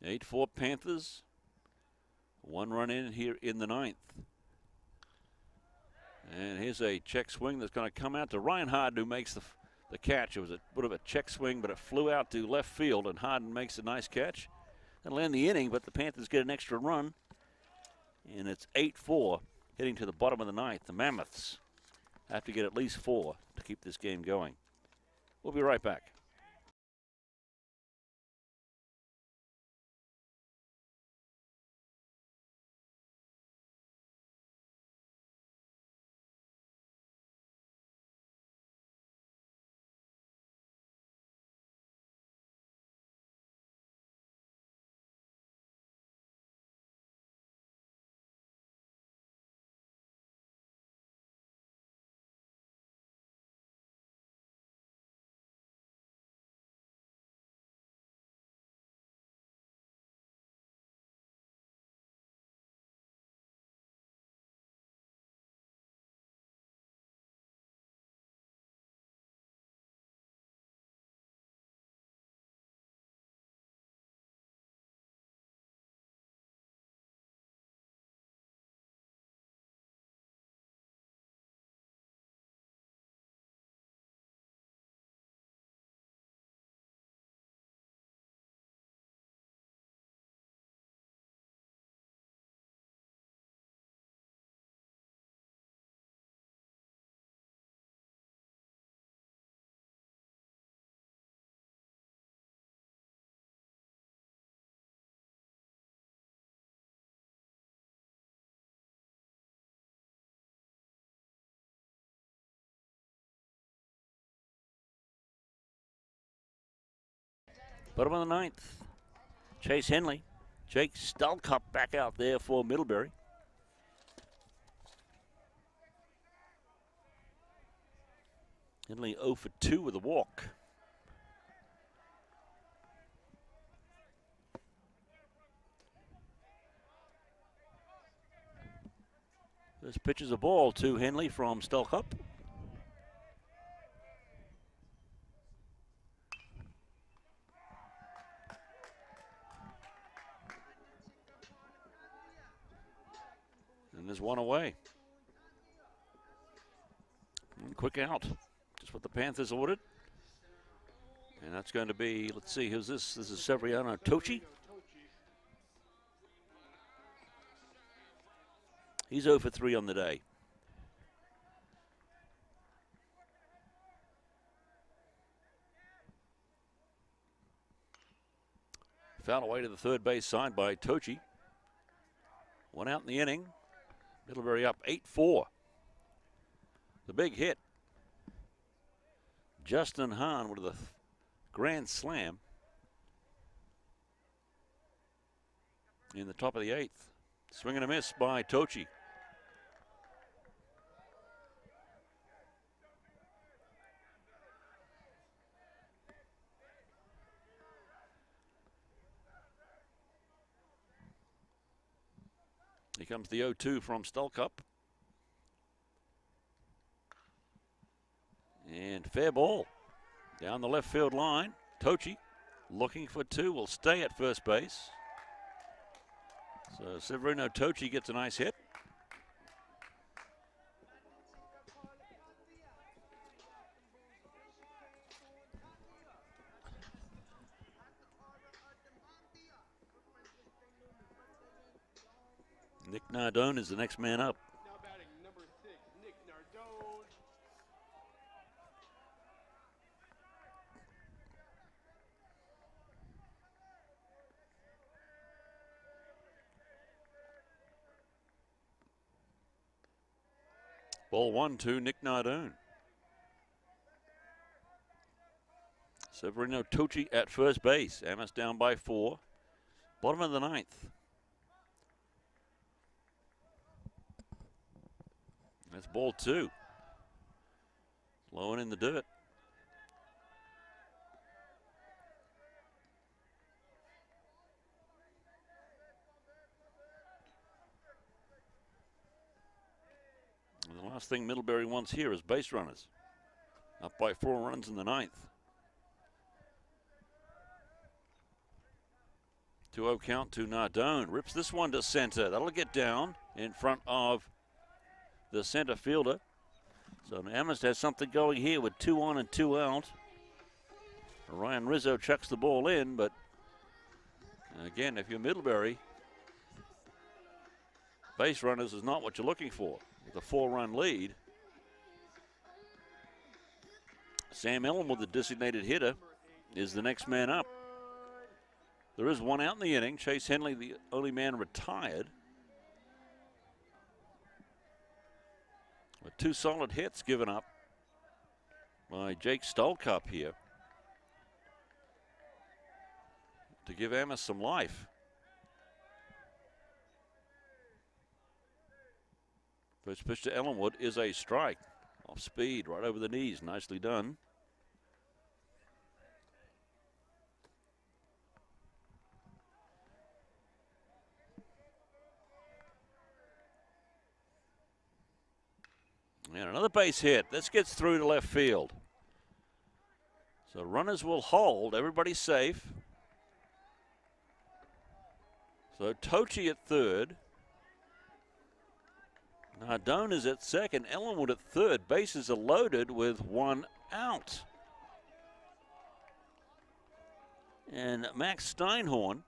Eight, 4 Panthers. 1 run in here in the ninth. And here's a check swing that's going to come out to Ryan Harden, who makes the catch. It was a bit of a check swing, but it flew out to left field, and Harden makes a nice catch. That'll end the inning, but the Panthers get an extra run. And it's 8-4, heading to the bottom of the ninth. The Mammoths have to get at least 4 to keep this game going. We'll be right back. Bottom of the ninth. Chase Henley. Jake Stalcup back out there for Middlebury. Henley 0 for 2 with a walk. This pitch is a ball to Henley from Stelkup. And there's one away. And quick out. Just what the Panthers ordered. And that's going to be, let's see, who's this? This is Severiano Tochi. He's 0 for 3 on the day. Foul away to the third base side by Tochi. One out in the inning. Middlebury up 8-4. The big hit. Justin Hahn with a grand slam in the top of the 8th. Swing and a miss by Tochi. Here comes the 0-2 from Stelkup. And fair ball down the left field line. Tochi looking for 2, will stay at first base. So Severino Tochi gets a nice hit. Nick Nardone is the next man up. Now batting number 6, Nick Nardone. Ball 1 to Nick Nardone. Severino Tochi at first base. Amherst down by 4. Bottom of the 9th. That's ball 2. Low and in the dirt. And the last thing Middlebury wants here is base runners. Up by 4 runs in the 9th. 2-0 count to Nardone. Rips this one to center. That'll get down in front of the center fielder. So Amherst has something going here with 2 on and 2 out. Ryan Rizzo chucks the ball in, but again, if you're Middlebury, base runners is not what you're looking for. With a 4-run lead, Sam Ellenwood, the designated hitter, is the next man up. There is 1 out in the inning. Chase Henley, the only man retired. With 2 solid hits given up by Jake Stolkup here to give Amherst some life. First pitch to Ellenwood is a strike. Off speed, right over the knees. Nicely done. And another base hit. This gets through to left field. So runners will hold. Everybody's safe. So Tochi at third. Nardone is at second. Ellenwood at third. Bases are loaded with 1 out. And Max Steinhorn,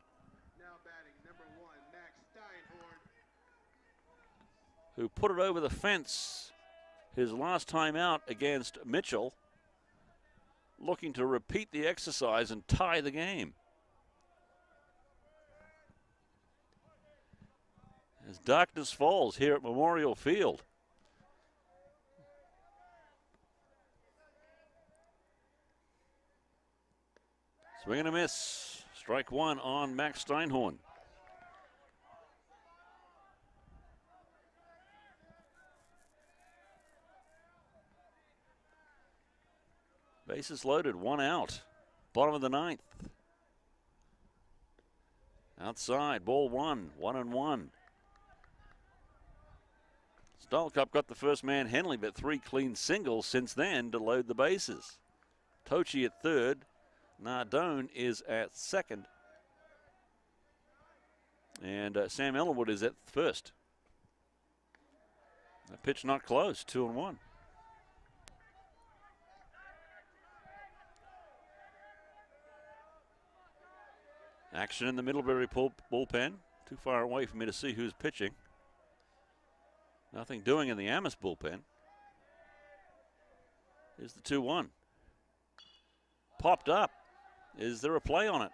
Now batting number 1, Max Steinhorn. who put it over the fence his last time out against Mitchell, looking to repeat the exercise and tie the game. As darkness falls here at Memorial Field. Swing and a miss. Strike 1 on Max Steinhorn. Bases loaded, 1 out. Bottom of the 9th. Outside, ball 1, 1-1. Stolkup got the first man Henley, but 3 clean singles since then to load the bases. Tochi at third. Nardone is at second. And Sam Ellenwood is at first. The pitch not close, 2-1. Action in the Middlebury bullpen. Too far away for me to see who's pitching. Nothing doing in the Amherst bullpen. Here's the 2-1. Popped up. Is there a play on it?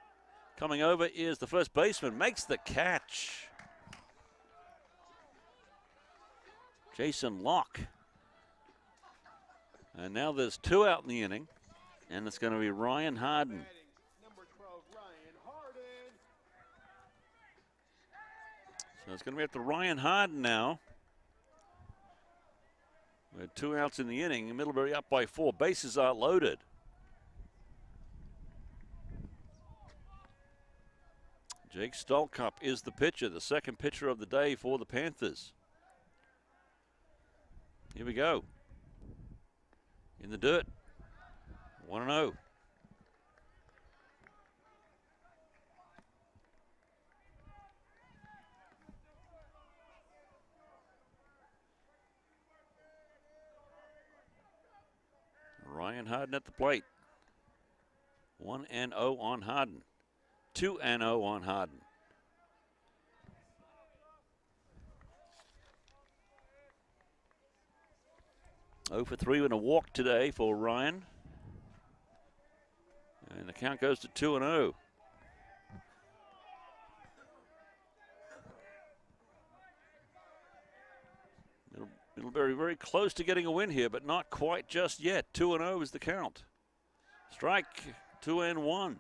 Coming over is the first baseman. Makes the catch. Jason Locke. And now there's 2 out in the inning. And it's going to be Ryan Harden. Number 12, Ryan Harden. So it's going to be up to Ryan Harden now. With 2 outs in the inning. Middlebury up by 4. Bases are loaded. Jake Stolkup is the pitcher, the second pitcher of the day for the Panthers. Here we go. In the dirt. 1-0. Ryan Harden at the plate. 1-0 on Harden. 2-0 on Harden. Oh for 3 with a walk today for Ryan. And the count goes to 2-0. Middlebury very close to getting a win here, but not quite just yet. 2-0 is the count. Strike, 2-1.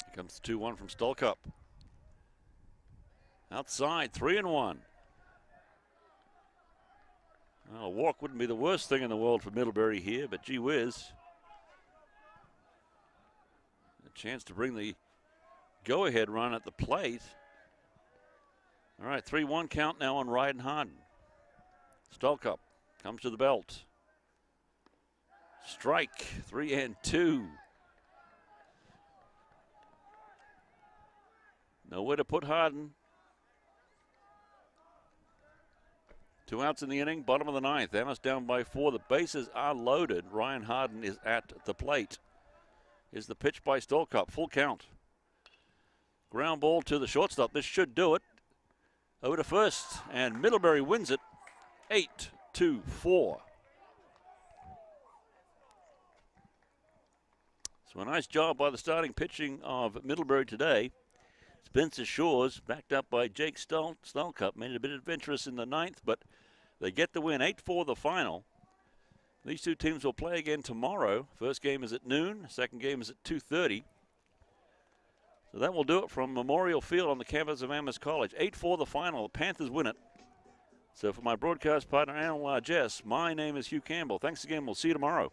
Here comes the 2-1 from Stolkup. Outside, 3-1. Well, a walk wouldn't be the worst thing in the world for Middlebury here, but gee whiz. A chance to bring the go-ahead run at the plate. All right, 3-1 count now on Ryan Harden. Stolkup comes to the belt. Strike, 3-2. Nowhere to put Harden. 2 outs in the inning, bottom of the 9th. Amherst down by 4. The bases are loaded. Ryan Harden is at the plate. Is the pitch by Stolkup. Full count. Ground ball to the shortstop. This should do it. Over to first, and Middlebury wins it 8-4. So a nice job by the starting pitching of Middlebury today. Spencer Shores, backed up by Jake Stolkup, made it a bit adventurous in the 9th, but they get the win. 8-4 the final. These two teams will play again tomorrow. First game is at noon. Second game is at 2:30. So that will do it from Memorial Field on the campus of Amherst College. 8-4 the final. The Panthers win it. So for my broadcast partner, Alan Largess, my name is Hugh Campbell. Thanks again. We'll see you tomorrow.